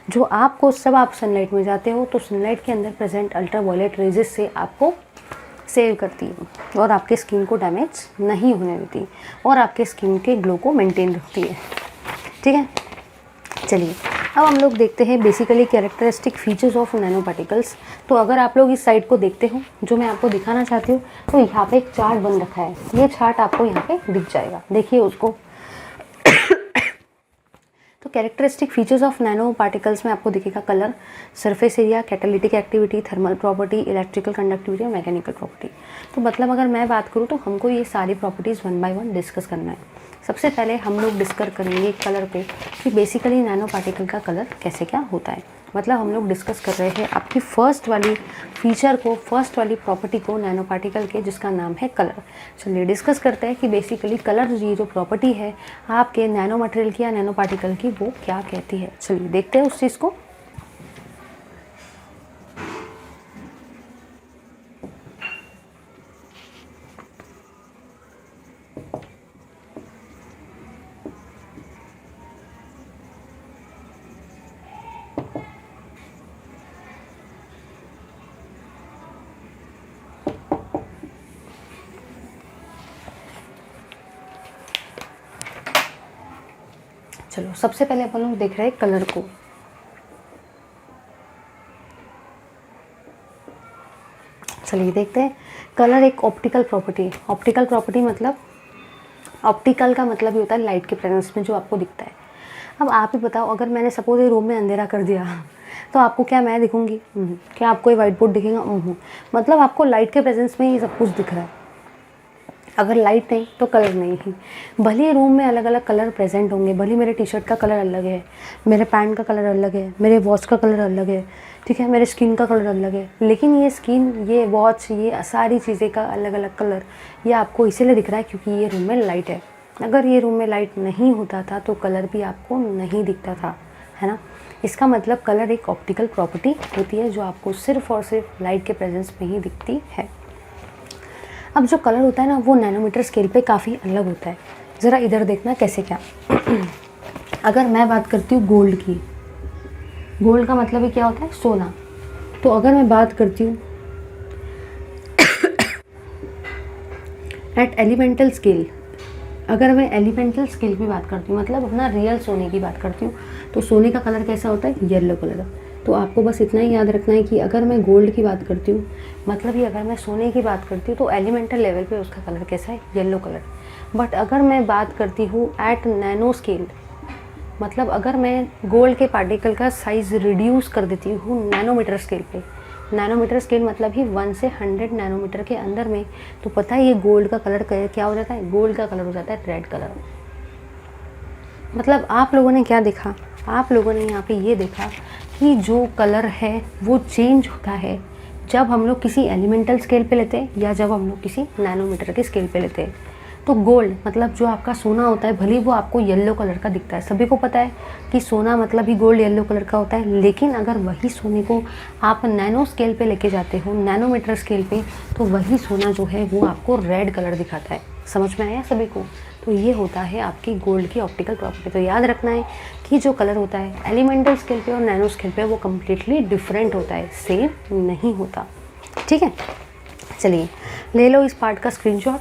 जो आपको जब आप सनलाइट में जाते हो तो सनलाइट के अंदर प्रेजेंट अल्ट्रावायलेट रेजेस से आपको सेव करती है और आपके स्किन को डैमेज नहीं होने देती और आपके स्किन के ग्लो को मेंटेन रखती है। ठीक है, चलिए अब हम लोग देखते हैं basically characteristic features of nano particles. तो अगर आप लोग इस साइड को देखते हो जो मैं आपको दिखाना चाहती हूँ, तो यहाँ पे एक चार्ट बन रखा है। ये चार्ट आपको यहाँ पे दिख जाएगा, देखिए उसको। तो characteristic features of nano particles में आपको दिखेगा colour, surface area, catalytic activity, thermal property, electrical conductivity और मैकेनिकल प्रॉपर्टी। तो मतलब अगर मैं बात करूँ तो हमको ये सारी प्रॉपर्टीज़ 1 बाय 1 डिस्कस करना है। सबसे पहले हम लोग डिस्कस करेंगे कलर पे कि बेसिकली नैनो पार्टिकल का कलर कैसे क्या होता है। मतलब हम लोग डिस्कस कर रहे हैं आपकी फर्स्ट वाली फीचर को, फर्स्ट वाली प्रॉपर्टी को नैनो पार्टिकल के, जिसका नाम है कलर। चलिए डिस्कस करते हैं कि बेसिकली कलर ये जो प्रॉपर्टी है आपके नैनो मटेरियल की या नैनो पार्टिकल की वो क्या कहती है। चलिए देखते हैं उस चीज़ को। चलो सबसे पहले अपन लोग देख रहे हैं कलर को। चलिए देखते हैं। कलर एक ऑप्टिकल प्रॉपर्टी है। ऑप्टिकल प्रॉपर्टी मतलब, ऑप्टिकल का मतलब ये होता है लाइट के प्रेजेंस में जो आपको दिखता है। अब आप ही बताओ, अगर मैंने सपोज ये रूम में अंधेरा कर दिया तो आपको क्या मैं दिखूंगी? क्या आपको ये व्हाइट बोर्ड दिखेगा? मतलब आपको लाइट के प्रेजेंस में ये सब कुछ दिख रहा है। अगर लाइट नहीं तो कलर नहीं है। भले रूम में अलग अलग कलर प्रेजेंट होंगे, भले मेरे टी शर्ट का कलर अलग है, मेरे पैंट का कलर अलग है, मेरे वॉच का कलर अलग है, ठीक है, मेरे स्किन का कलर अलग है, लेकिन ये स्किन, ये वॉच, ये सारी चीज़ें का अलग अलग कलर ये आपको इसीलिए दिख रहा है क्योंकि ये रूम में लाइट है। अगर ये रूम में लाइट नहीं होता था तो कलर भी आपको नहीं दिखता था, है ना। इसका मतलब कलर एक ऑप्टिकल प्रॉपर्टी होती है जो आपको सिर्फ और सिर्फ लाइट के प्रेजेंस में ही दिखती है। अब जो कलर होता है ना वो नैनोमीटर स्केल पे काफ़ी अलग होता है। ज़रा इधर देखना कैसे क्या। अगर मैं बात करती हूँ गोल्ड की, गोल्ड का मतलब ही क्या होता है? सोना। तो अगर मैं बात करती हूँ एट एलिमेंटल स्केल, अगर मैं एलिमेंटल स्केल की बात करती हूँ, मतलब अपना रियल सोने की बात करती हूँ, तो सोने का कलर कैसा होता है? Yellow colour. तो आपको बस इतना ही याद रखना है कि अगर मैं गोल्ड की बात करती हूँ, मतलब ये अगर मैं सोने की बात करती हूँ तो एलिमेंटल लेवल पे उसका कलर कैसा है? Yellow colour. बट अगर मैं बात करती हूँ एट नैनो स्केल, मतलब अगर मैं गोल्ड के पार्टिकल का साइज़ रिड्यूस कर देती हूँ नैनोमीटर स्केल पे, नैनोमीटर स्केल मतलब ही 1 से 100 नैनोमीटर के अंदर में, तो पता है ये गोल्ड का कलर क्या हो जाता है? गोल्ड का कलर हो जाता है रेड कलर। मतलब आप लोगों ने क्या देखा? आप लोगों ने यहाँ पे ये देखा कि जो कलर है वो चेंज होता है जब हम लोग किसी एलिमेंटल स्केल पे लेते हैं या जब हम लोग किसी नैनोमीटर के स्केल पे लेते हैं। तो गोल्ड मतलब जो आपका सोना होता है, भले वो आपको येलो कलर का दिखता है, सभी को पता है कि सोना मतलब ही गोल्ड येलो कलर का होता है, लेकिन अगर वही सोने को आप नैनो स्केल पे लेके जाते हो, नैनोमीटर स्केल पे, तो वही सोना जो है वो आपको रेड कलर दिखाता है। समझ में आया सभी को? तो ये होता है आपकी गोल्ड की ऑप्टिकल प्रॉपर्टी। तो याद रखना है कि जो कलर होता है एलिमेंटल स्केल पे और नैनो स्केल पे वो कम्प्लीटली डिफरेंट होता है, सेम नहीं होता। ठीक है, चलिए ले लो इस पार्ट का स्क्रीनशॉट।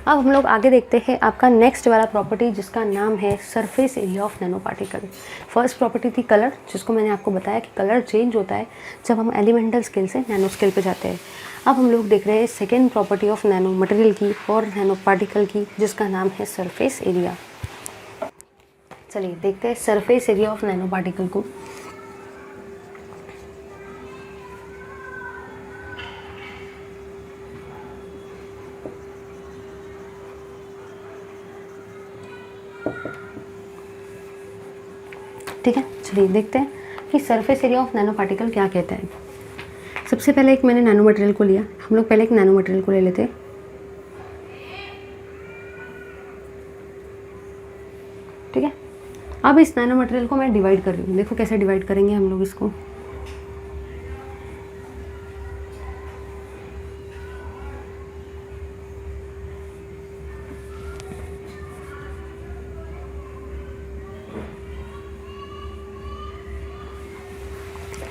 अब हम लोग आगे देखते हैं आपका नेक्स्ट वाला प्रॉपर्टी जिसका नाम है surface area of nano particle. First property थी कलर, जिसको मैंने आपको बताया कि कलर चेंज होता है जब हम एलिमेंटल स्केल से नैनो स्केल पे जाते हैं। अब हम लोग देख रहे हैं second property of nano material की और नैनो पार्टिकल की, जिसका नाम है सरफेस एरिया। चलिए देखते हैं surface area of nano particle को। ठीक है, चलिए देखते हैं कि surface area of nano particle क्या कहता है। सबसे पहले एक मैंने नैनो मटेरियल को लिया, हम लोग पहले एक नैनो मटेरियल को ले लेते हैं। ठीक है, अब इस नैनो मटेरियल को मैं डिवाइड कर रही हूँ। देखो कैसे डिवाइड करेंगे हम लोग इसको।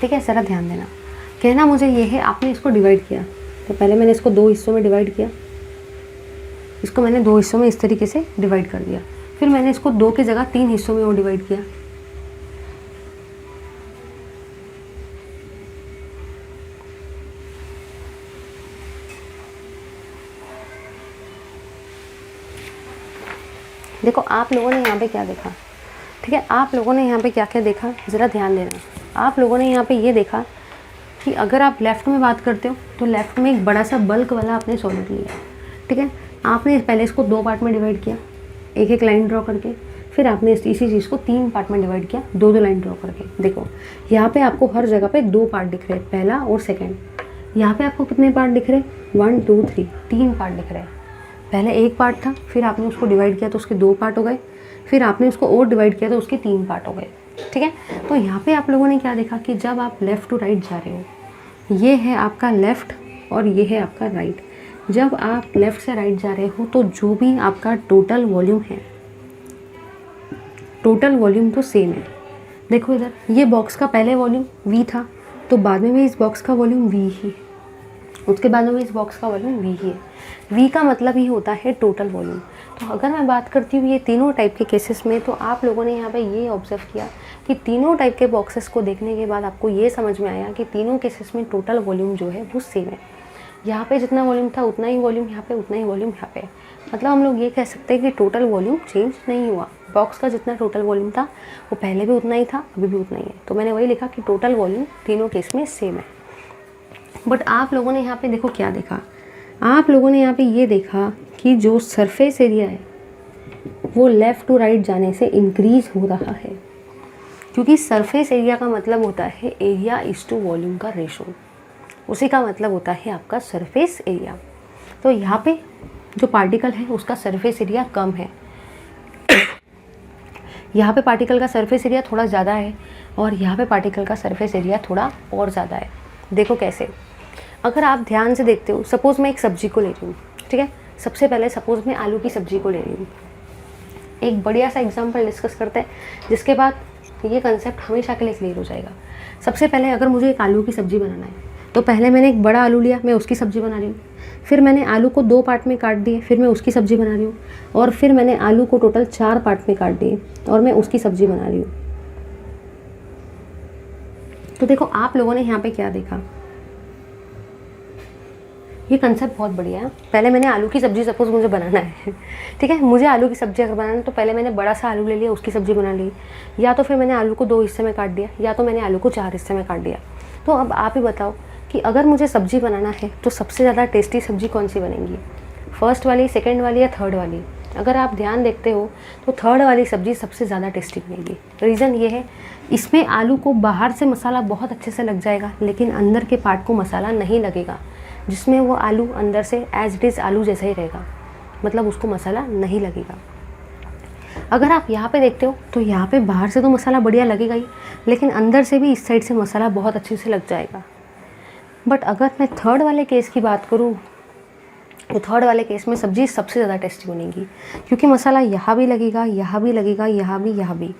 ठीक है, ज़रा ध्यान देना, कहना मुझे ये है आपने इसको डिवाइड किया, तो पहले मैंने इसको 2 हिस्सों में डिवाइड किया, इसको मैंने 2 हिस्सों में इस तरीके से डिवाइड कर दिया, फिर मैंने इसको 2 की जगह 3 हिस्सों में और डिवाइड किया। देखो आप लोगों ने यहाँ पे क्या देखा, ठीक है, आप लोगों ने यहाँ पे क्या क्या देखा, ज़रा ध्यान देना। आप लोगों ने यहाँ पे ये देखा कि अगर आप लेफ़्ट में बात करते हो तो लेफ़्ट में एक बड़ा सा बल्क वाला आपने सॉलिड लिया। ठीक है, आपने पहले इसको 2 पार्ट में डिवाइड किया, एक एक लाइन ड्रॉ करके, फिर आपने इसी चीज़ को 3 पार्ट में डिवाइड किया, 2-2 लाइन ड्रॉ करके। देखो यहाँ पे आपको हर जगह पे 2 पार्ट दिख रहे हैं, पहला और सेकेंड। यहाँ पे आपको कितने पार्ट दिख रहे हैं, 1 2 3, 3 पार्ट दिख रहे हैं। पहले एक पार्ट था, फिर आपने उसको डिवाइड किया तो उसके 2 पार्ट हो गए, फिर आपने उसको और डिवाइड किया तो उसके 3 पार्ट हो गए। ठीक है, तो यहाँ पे आप लोगों ने क्या देखा कि जब आप लेफ़्ट टू राइट जा रहे हो, ये है आपका लेफ़्ट और ये है आपका राइट। जब आप लेफ़्ट से राइट जा रहे हो तो जो भी आपका टोटल वॉल्यूम है, टोटल वॉल्यूम तो सेम है। देखो इधर, ये बॉक्स का पहले वॉल्यूम v था, तो बाद में भी इस बॉक्स का वॉल्यूम v ही, उसके बाद में भी इस बॉक्स का वॉल्यूम v ही है। v का मतलब ही होता है टोटल वॉल्यूम। तो अगर मैं बात करती हूँ ये तीनों टाइप के केसेस में, तो आप लोगों ने यहाँ पे ये ऑब्जर्व किया कि तीनों टाइप के बॉक्सेस को देखने के बाद आपको ये समझ में आया कि तीनों केसेस में टोटल वॉल्यूम जो है वो सेम है। यहाँ पे जितना वॉल्यूम था उतना ही वॉल्यूम यहाँ पे, उतना ही वॉल्यूम यहाँ पे। मतलब हम लोग ये कह सकते हैं कि टोटल वॉल्यूम चेंज नहीं हुआ। बॉक्स का जितना टोटल वॉल्यूम था वो पहले भी उतना ही था, अभी भी उतना ही है। तो मैंने वही लिखा कि टोटल वॉल्यूम तीनों केस में सेम है। बट आप लोगों ने यहाँ पे देखो क्या देखा, आप लोगों ने यहाँ पे ये देखा कि जो सरफेस एरिया है वो लेफ़्ट टू राइट जाने से इंक्रीज हो रहा है, क्योंकि सरफेस एरिया का मतलब होता है एरिया इज टू वॉल्यूम का रेशो। उसी का मतलब होता है आपका सरफेस एरिया। तो यहाँ पे जो पार्टिकल है उसका सरफेस एरिया कम है, यहाँ पे पार्टिकल का सरफेस एरिया थोड़ा ज़्यादा है, और यहाँ पे पार्टिकल का सरफेस एरिया थोड़ा और ज़्यादा है। देखो कैसे, अगर आप ध्यान से देखते हो, सपोज़ मैं एक सब्जी को ले रही हूँ। ठीक है, सबसे पहले सपोज़ मैं आलू की सब्ज़ी को ले रही हूँ। एक बढ़िया सा एग्जांपल डिस्कस करते हैं, जिसके बाद ये कंसेप्ट हमेशा के लिए क्लियर हो जाएगा। सबसे पहले अगर मुझे एक आलू की सब्ज़ी बनाना है, तो पहले मैंने एक बड़ा आलू लिया, मैं उसकी सब्ज़ी बना रही हूँ। फिर मैंने आलू को 2 पार्ट में काट दिए, फिर मैं उसकी सब्ज़ी बना रही हूँ। और फिर मैंने आलू को टोटल 4 पार्ट में काट दिए और मैं उसकी सब्ज़ी बना रही हूँ। तो देखो आप लोगों ने यहाँ पे क्या देखा, ये कंसेप्ट बहुत बढ़िया है। पहले मैंने आलू की सब्ज़ी सपोज़ मुझे बनाना है, ठीक है, मुझे आलू की सब्ज़ी अगर बनाना है तो पहले मैंने बड़ा सा आलू ले लिया, उसकी सब्ज़ी बना ली, या तो फिर मैंने आलू को 2 हिस्से में काट दिया, या तो मैंने आलू को 4 हिस्से में काट दिया। तो अब आप ही बताओ कि अगर मुझे सब्ज़ी बनाना है तो सबसे ज़्यादा टेस्टी सब्ज़ी कौन सी बनेगी, फर्स्ट वाली, सेकेंड वाली या थर्ड वाली? अगर आप ध्यान देखते हो तो थर्ड वाली सब्ज़ी सबसे ज़्यादा टेस्टी बनेगी। रीज़न ये है, इसमें आलू को बाहर से मसाला बहुत अच्छे से लग जाएगा, लेकिन अंदर के पार्ट को मसाला नहीं लगेगा, जिसमें वो आलू अंदर से एज इट इज़ आलू जैसा ही रहेगा, मतलब उसको मसाला नहीं लगेगा। अगर आप यहाँ पे देखते हो तो यहाँ पे बाहर से तो मसाला बढ़िया लगेगा ही, लेकिन अंदर से भी इस साइड से मसाला बहुत अच्छे से लग जाएगा। बट अगर मैं थर्ड वाले केस की बात करूँ तो थर्ड वाले केस में सब्ज़ी सबसे ज़्यादा टेस्टी बनेगी, क्योंकि मसाला यहाँ भी लगेगा, यहाँ भी लगेगा, यहाँ भी,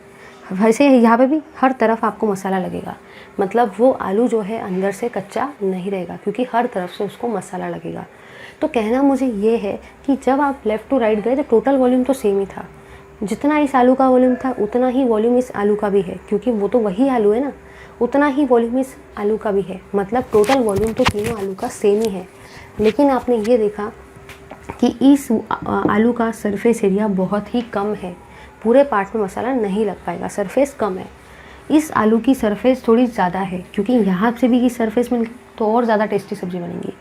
वैसे यहाँ पे भी हर तरफ आपको मसाला लगेगा। मतलब वो आलू जो है अंदर से कच्चा नहीं रहेगा, क्योंकि हर तरफ से उसको मसाला लगेगा। तो कहना मुझे ये है कि जब आप लेफ़्ट टू राइट गए तो टोटल वॉल्यूम तो सेम ही था, जितना इस आलू का वॉल्यूम था उतना ही वॉल्यूम इस आलू का भी है, क्योंकि वो तो वही आलू है ना, उतना ही वॉल्यूम इस आलू का भी है। मतलब टोटल वॉल्यूम तो तीनों आलू का सेम ही है। लेकिन आपने ये देखा कि इस आलू का सरफेस एरिया बहुत ही कम है, पूरे पार्ट में मसाला नहीं लग पाएगा, सरफेस कम है। इस आलू की सरफेस थोड़ी ज़्यादा है, क्योंकि यहाँ से भी की सरफेस मिल तो और ज़्यादा टेस्टी सब्ज़ी बनेगी।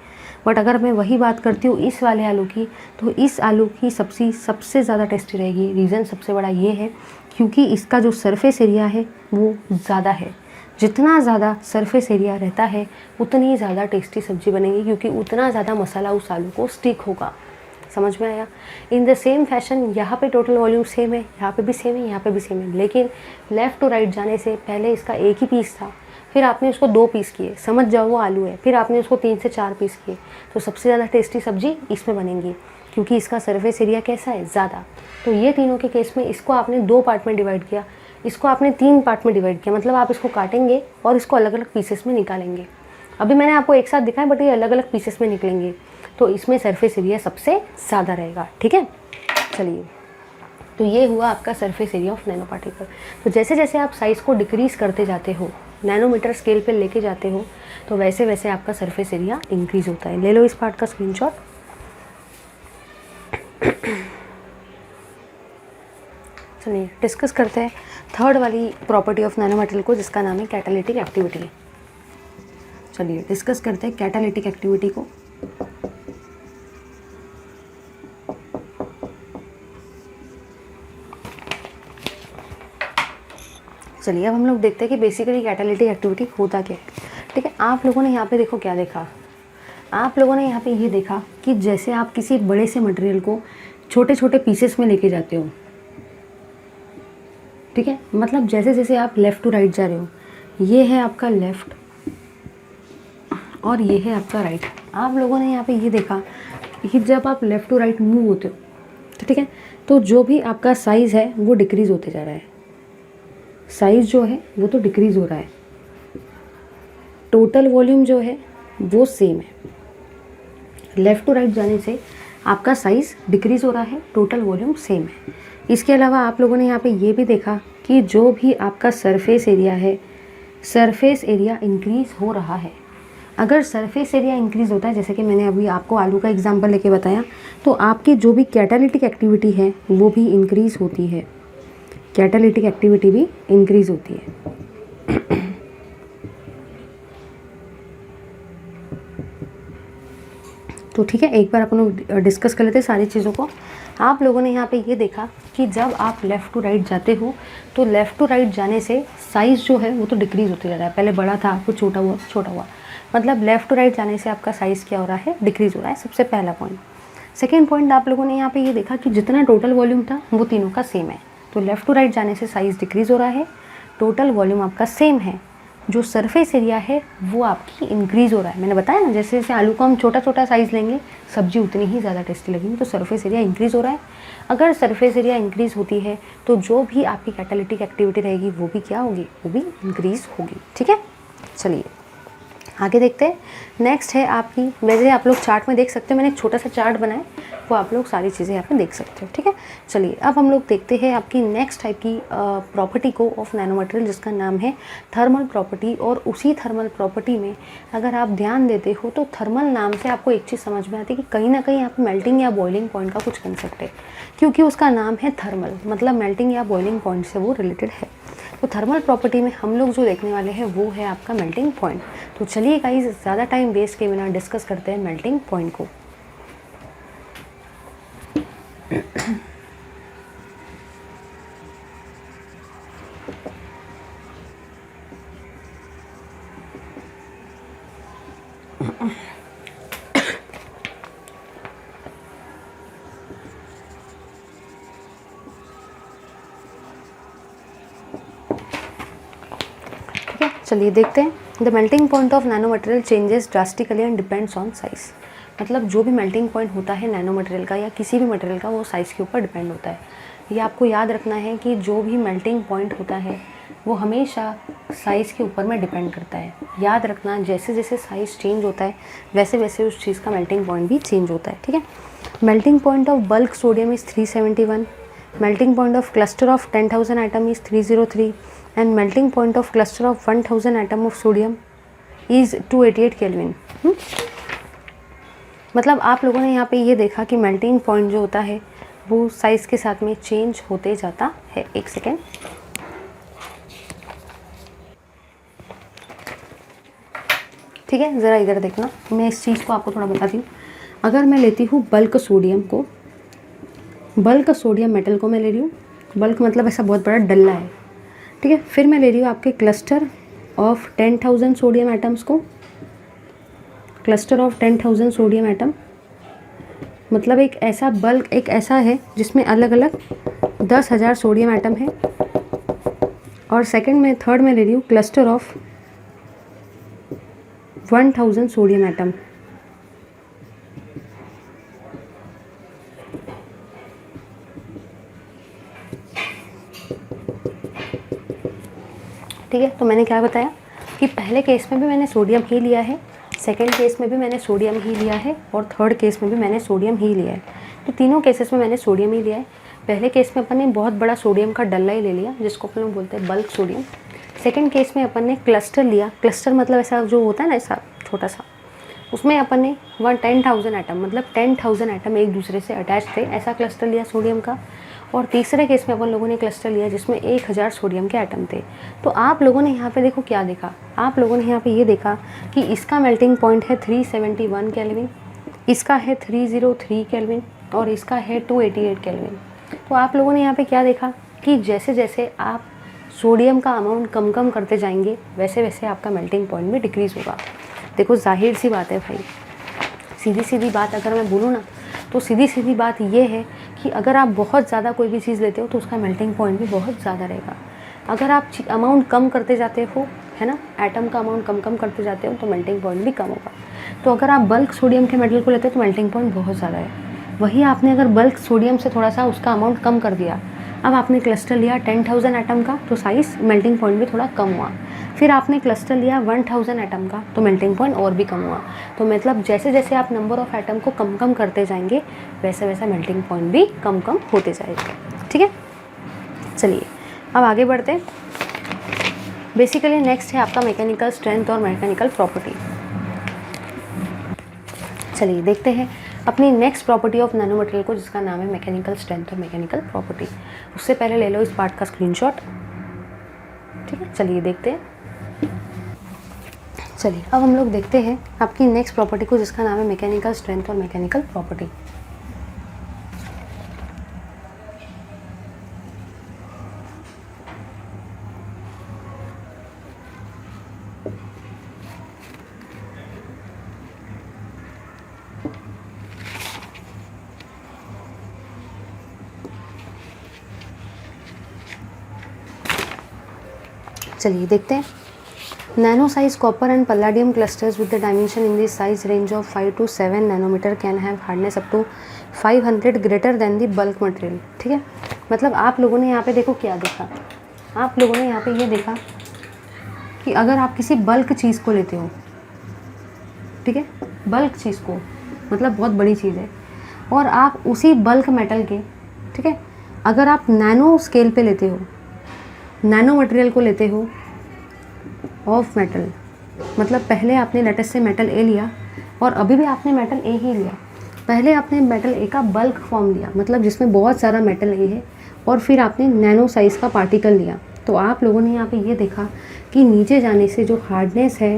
बट अगर मैं वही बात करती हूँ इस वाले आलू की, तो इस आलू की सब्ज़ी सबसे ज़्यादा टेस्टी रहेगी। रीज़न सबसे बड़ा ये है क्योंकि इसका जो सरफेस एरिया है वो ज़्यादा है। जितना ज़्यादा सरफेस एरिया रहता है उतनी ज़्यादा टेस्टी सब्ज़ी बनेगी, क्योंकि उतना ज़्यादा मसाला उस आलू को स्टिक होगा। समझ में आया? इन द सेम फैशन यहाँ पे टोटल वॉल्यूम सेम है, यहाँ पे भी सेम है, यहाँ पे भी सेम है, लेकिन लेफ़्ट टू राइट जाने से पहले इसका एक ही पीस था, फिर आपने उसको 2 पीस किए, समझ जाओ वो आलू है, फिर आपने उसको 3 से 4 पीस किए, तो सबसे ज़्यादा टेस्टी सब्ज़ी इसमें बनेगी क्योंकि इसका सरफेस एरिया कैसा है, ज़्यादा। तो ये तीनों के केस में इसको आपने 2 पार्ट में डिवाइड किया, इसको आपने 3 पार्ट में डिवाइड किया, मतलब आप इसको काटेंगे और इसको अलग अलग पीसेस में निकालेंगे। अभी मैंने आपको एक साथ दिखाया, बट ये अलग अलग पीसेस में निकलेंगे, तो इसमें सरफेस एरिया सबसे ज़्यादा रहेगा। ठीक है, चलिए, तो ये हुआ आपका surface area of nano particle. तो जैसे जैसे आप साइज़ को डिक्रीज़ करते जाते हो, नैनोमीटर स्केल पे लेके जाते हो, तो वैसे वैसे आपका सरफेस एरिया इंक्रीज़ होता है। ले लो इस पार्ट का स्क्रीनशॉट। चलिए डिस्कस करते हैं थर्ड वाली प्रॉपर्टी ऑफ नैनो मटेरियल को, जिसका नाम है कैटालिटिक एक्टिविटी। चलिए डिस्कस करते हैं कैटालिटिक एक्टिविटी को। चलिए अब हम लोग देखते हैं कि बेसिकली कैटालिटिक एक्टिविटी होता क्या है। ठीक है, आप लोगों ने यहाँ पे देखो क्या देखा, आप लोगों ने यहाँ पे ये देखा कि जैसे आप किसी बड़े से मटेरियल को छोटे छोटे पीसेस में लेके जाते हो, ठीक है, मतलब जैसे जैसे आप लेफ़्ट टू राइट जा रहे हो, ये है आपका लेफ़्ट और ये है आपका राइट। आप लोगों ने यहाँ पे ये देखा कि जब आप लेफ़्ट टू राइट मूव होते हो, ठीक है, तो जो भी आपका साइज़ है वो डिक्रीज़ होते जा रहा है। साइज़ जो है वो तो डिक्रीज़ हो रहा है, टोटल वॉल्यूम जो है वो सेम है। लेफ़्ट टू राइट जाने से आपका साइज़ डिक्रीज़ हो रहा है, टोटल वॉल्यूम सेम है। इसके अलावा आप लोगों ने यहाँ पे ये भी देखा कि जो भी आपका सरफेस एरिया है, सरफेस एरिया इंक्रीज़ हो रहा है। अगर सरफेस एरिया इंक्रीज़ होता है, जैसे कि मैंने अभी आपको आलू का एग्जांपल लेके बताया, तो आपकी जो भी कैटालिटिक एक्टिविटी है वो भी इंक्रीज़ होती है, कैटालिटिक एक्टिविटी भी इंक्रीज़ होती है। तो ठीक है, एक बार अपन लोग डिस्कस कर लेते हैं सारी चीज़ों को। आप लोगों ने यहाँ पे ये देखा कि जब आप लेफ़्ट टू राइट जाते हो, तो लेफ़्ट टू राइट जाने से साइज़ जो है वो तो डिक्रीज़ होते जा रहा है। पहले बड़ा था, फिर छोटा हुआ, छोटा हुआ, मतलब लेफ़्ट टू राइट जाने से आपका साइज़ क्या हो रहा है, डिक्रीज़ हो रहा है। सबसे पहला पॉइंट। सेकेंड पॉइंट, आप लोगों ने यहाँ पे ये देखा कि जितना टोटल वॉल्यूम था वो तीनों का सेम है। तो लेफ़्ट टू राइट जाने से साइज़ डिक्रीज़ हो रहा है, टोटल वॉल्यूम आपका सेम है, जो सरफेस एरिया है वो आपकी इंक्रीज़ हो रहा है। मैंने बताया ना, जैसे जैसे आलू को हम छोटा छोटा साइज़ लेंगे सब्जी उतनी ही ज़्यादा टेस्टी लगेगी। तो सरफेस एरिया इंक्रीज़ हो रहा है। अगर सरफेस एरिया इंक्रीज़ होती है तो जो भी आपकी कैटालिटिक एक्टिविटी रहेगी वो भी क्या होगी, वो भी इंक्रीज़ होगी। ठीक है, चलिए आगे देखते हैं। नेक्स्ट है आपकी, वैसे आप लोग चार्ट में देख सकते हो, मैंने एक छोटा सा चार्ट बनाया, वो आप लोग सारी चीज़ें यहाँ पे देख सकते हो। ठीक है, चलिए अब हम लोग देखते हैं आपकी नेक्स्ट टाइप की प्रॉपर्टी को ऑफ नैनो मटेरियल, जिसका नाम है थर्मल प्रॉपर्टी। और उसी थर्मल प्रॉपर्टी में अगर आप ध्यान देते हो तो थर्मल नाम से आपको एक चीज़ समझ में आती है कि कहीं ना कहीं आप मेल्टिंग या बॉइलिंग पॉइंट का कुछ कंसेप्ट है, क्योंकि उसका नाम है थर्मल, मतलब मेल्टिंग या बॉइलिंग पॉइंट से वो रिलेटेड है। तो थर्मल प्रॉपर्टी में हम लोग जो देखने वाले हैं वो है आपका मेल्टिंग पॉइंट। तो चलिए गाइस, ज़्यादा टाइम वेस्ट किए बिना डिस्कस करते हैं मेल्टिंग पॉइंट को। चलिए देखते हैं। The melting point of nano material changes drastically and depends on size. मतलब जो भी मेल्टिंग पॉइंट होता है नैनो मटेरियल का या किसी भी मटेरियल का, वो साइज़ के ऊपर डिपेंड होता है। ये आपको याद रखना है कि जो भी मेल्टिंग पॉइंट होता है वो हमेशा साइज़ के ऊपर में डिपेंड करता है। याद रखना, जैसे जैसे साइज़ चेंज होता है वैसे वैसे उस चीज़ का मेल्टिंग पॉइंट भी चेंज होता है। ठीक है, melting point of bulk sodium is 371, melting point of cluster of 10,000 item is 303 and melting point of cluster of 1000 atom of sodium is 288 Kelvin। मतलब आप लोगों ने यहाँ पे ये देखा कि मेल्टिंग पॉइंट जो होता है वो साइज़ के साथ में चेंज होते जाता है। एक सेकेंड, ठीक है, ज़रा इधर देखना, मैं इस चीज़ को आपको थोड़ा बताती हूँ। अगर मैं लेती हूँ बल्क सोडियम को, बल्क सोडियम मेटल को मैं ले रही हूँ, बल्क मतलब ऐसा बहुत बड़ा डल्ला है, ठीक है। फिर मैं ले रही हूँ आपके क्लस्टर ऑफ 10,000 सोडियम एटम्स को, क्लस्टर ऑफ 10,000 सोडियम एटम मतलब एक ऐसा बल्क, एक ऐसा है जिसमें अलग अलग 10,000 सोडियम एटम है। और सेकंड में, थर्ड में ले रही हूँ क्लस्टर ऑफ 1,000 सोडियम एटम, ठीक है। तो मैंने क्या बताया कि पहले केस में भी मैंने सोडियम ही लिया है, सेकंड केस में भी मैंने सोडियम ही लिया है, और थर्ड केस में भी मैंने सोडियम ही लिया है। तो तीनों केसेस में मैंने सोडियम ही लिया है। पहले केस में अपन ने बहुत बड़ा सोडियम का डल्ला ही ले लिया, जिसको अपन लोग बोलते हैं बल्क सोडियम। सेकंड केस में अपन ने क्लस्टर लिया, क्लस्टर मतलब ऐसा जो होता है ना, ऐसा छोटा सा, उसमें अपन ने 10,000 एटम मतलब 10,000 एटम एक दूसरे से अटैच थे, ऐसा क्लस्टर लिया सोडियम का। और तीसरे केस में अपन लोगों ने क्लस्टर लिया जिसमें 1,000 सोडियम के एटम थे। तो आप लोगों ने यहाँ पे देखो क्या देखा, आप लोगों ने यहाँ पे ये देखा कि इसका मेल्टिंग पॉइंट है 371 केल्विन, इसका है 303 केल्विन, और इसका है 288 केल्विन। तो आप लोगों ने यहाँ पे क्या देखा कि जैसे जैसे आप सोडियम का अमाउंट कम कम करते जाएंगे, वैसे वैसे आपका मेल्टिंग पॉइंट भी डिक्रीज़ होगा। देखो जाहिर सी बात है भाई, सीधी सीधी बात अगर मैं बोलूँ ना, तो सीधी सीधी बात ये है कि अगर आप बहुत ज़्यादा कोई भी चीज़ लेते हो तो उसका मेल्टिंग पॉइंट भी बहुत ज़्यादा रहेगा। अगर आप अमाउंट कम करते जाते हो, है ना, एटम का अमाउंट कम कम करते जाते हो, तो मेल्टिंग पॉइंट भी कम होगा। तो अगर आप बल्क सोडियम के मेटल को लेते हो तो मेल्टिंग पॉइंट बहुत ज़्यादा है। वही आपने अगर बल्क सोडियम से थोड़ा सा उसका अमाउंट कम कर दिया, अब आपने क्लस्टर लिया 10,000 एटम का, तो साइज़ मेल्टिंग पॉइंट भी थोड़ा कम हुआ। फिर आपने क्लस्टर लिया 1,000 एटम का, तो मेल्टिंग पॉइंट और भी कम हुआ। तो मतलब जैसे जैसे आप नंबर ऑफ़ एटम को कम कम करते जाएंगे, वैसे वैसा मेल्टिंग पॉइंट भी कम कम होते जाएगा, ठीक है। चलिए अब आगे बढ़ते हैं। बेसिकली नेक्स्ट है आपका मैकेनिकल स्ट्रेंथ और मैकेनिकल प्रॉपर्टी। चलिए देखते हैं अपनी next property of nano material को, जिसका नाम है मैकेनिकल स्ट्रेंथ और मैकेनिकल प्रॉपर्टी। उससे पहले ले लो इस पार्ट का स्क्रीनशॉट, ठीक है। चलिए देखते हैं। चलिए अब हम लोग देखते हैं आपकी नेक्स्ट प्रॉपर्टी को, जिसका नाम है मैकेनिकल स्ट्रेंथ और मैकेनिकल प्रॉपर्टी। चलिए देखते हैं। Nano size copper and palladium clusters with the dimension in this size range of 5 to 7 nanometre can have hardness up to 500 greater than the bulk material, ठीक है। मतलब आप लोगों ने यहाँ पे देखो क्या देखा, आप लोगों ने यहाँ पे ये देखा कि अगर आप किसी बल्क चीज़ को लेते हो, ठीक है, बल्क चीज़ को मतलब बहुत बड़ी चीज़ है, और आप उसी बल्क मेटल के, ठीक है, अगर आप नैनो स्केल पे लेते हो, नैनो मटेरियल को लेते हो ऑफ मेटल, मतलब पहले आपने लेटेस्ट से मेटल ए लिया और अभी भी आपने मेटल ए ही लिया। पहले आपने मेटल ए का बल्क फॉर्म लिया, मतलब जिसमें बहुत सारा मेटल ए है, और फिर आपने नैनो साइज़ का पार्टिकल लिया। तो आप लोगों ने यहाँ पे ये देखा कि नीचे जाने से जो हार्डनेस है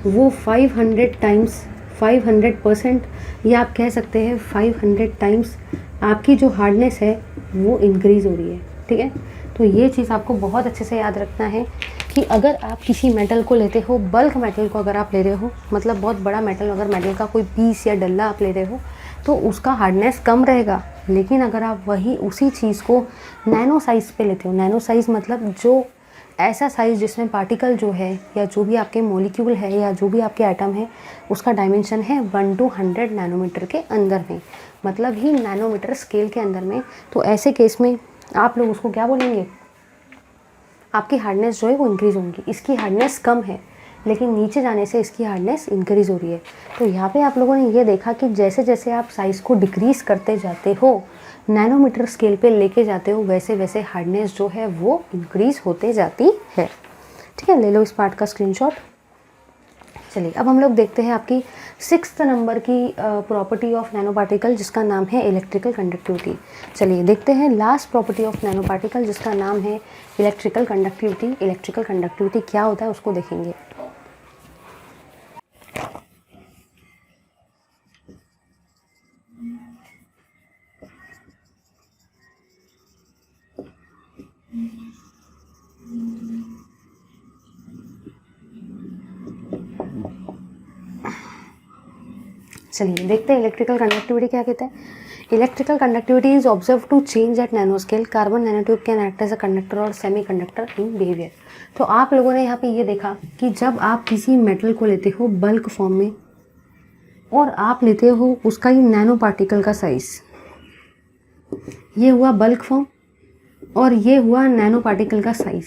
वो 500 टाइम्स 500%, या आप कह सकते हैं 500 टाइम्स आपकी जो हार्डनेस है वो इंक्रीज़ हो रही है, ठीक है। तो ये चीज़ आपको बहुत अच्छे से याद रखना है कि अगर आप किसी मेटल को लेते हो, बल्क मेटल को अगर आप ले रहे हो, मतलब बहुत बड़ा मेटल, अगर मेटल का कोई पीस या डल्ला आप ले रहे हो, तो उसका हार्डनेस कम रहेगा। लेकिन अगर आप वही उसी चीज़ को नैनो साइज़ पे लेते हो, नैनो साइज़ मतलब जो ऐसा साइज़ जिसमें पार्टिकल जो है, या जो भी आपके मॉलिक्यूल है, या जो भी आपके एटम है, उसका डायमेंशन है 1 to 100 नैनोमीटर के अंदर में, मतलब ही नैनोमीटर स्केल के अंदर में। तो ऐसे केस में आप लोग उसको क्या बोलेंगे, आपकी हार्डनेस जो है वो इंक्रीज़ होगी। इसकी हार्डनेस कम है, लेकिन नीचे जाने से इसकी हार्डनेस इंक्रीज़ हो रही है। तो यहाँ पे आप लोगों ने ये देखा कि जैसे जैसे आप साइज़ को डिक्रीज़ करते जाते हो, नैनोमीटर स्केल पे लेके जाते हो, वैसे वैसे हार्डनेस जो है वो इंक्रीज़ होते जाती है, ठीक है। ले लो इस पार्ट का स्क्रीनशॉट। चलिए अब हम लोग देखते हैं आपकी 6th नंबर की प्रॉपर्टी ऑफ नैनो पार्टिकल, जिसका नाम है इलेक्ट्रिकल कंडक्टिविटी। चलिए देखते हैं last property of nano particle, जिसका नाम है इलेक्ट्रिकल कंडक्टिविटी। इलेक्ट्रिकल कंडक्टिविटी क्या होता है उसको देखेंगे। चलिए देखते हैं इलेक्ट्रिकल कंडक्टिविटी क्या कहता है। Electrical conductivity is observe to change at nano scale. Carbon nanotube can act as a conductor और सेमी कंडक्टर इन बिहेवियर। तो आप लोगों ने यहाँ पे ये देखा कि जब आप किसी मेटल को लेते हो बल्क फॉर्म में और आप लेते हो उसका ये नैनो पार्टिकल का साइज, ये हुआ बल्क फॉर्म और ये हुआ नैनो पार्टिकल का साइज।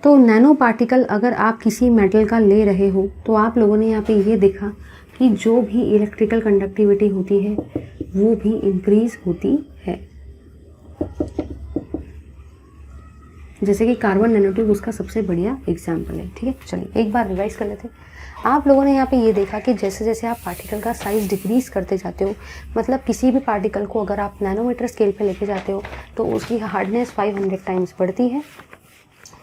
तो नैनो पार्टिकल अगर आप किसी मेटल का ले रहे हो तो आप लोगों ने यहाँ पे ये देखा कि जो भी इलेक्ट्रिकल कंडक्टिविटी होती है वो भी इंक्रीज होती है। जैसे कि कार्बन नैनोट्यूब उसका सबसे बढ़िया एग्जाम्पल है। ठीक है, चलिए एक बार रिवाइज कर लेते हैं। आप लोगों ने यहाँ पे ये देखा कि जैसे जैसे आप पार्टिकल का साइज डिक्रीज करते जाते हो, मतलब किसी भी पार्टिकल को अगर आप नैनोमीटर स्केल पे लेके जाते हो तो उसकी हार्डनेस 500 टाइम्स बढ़ती है।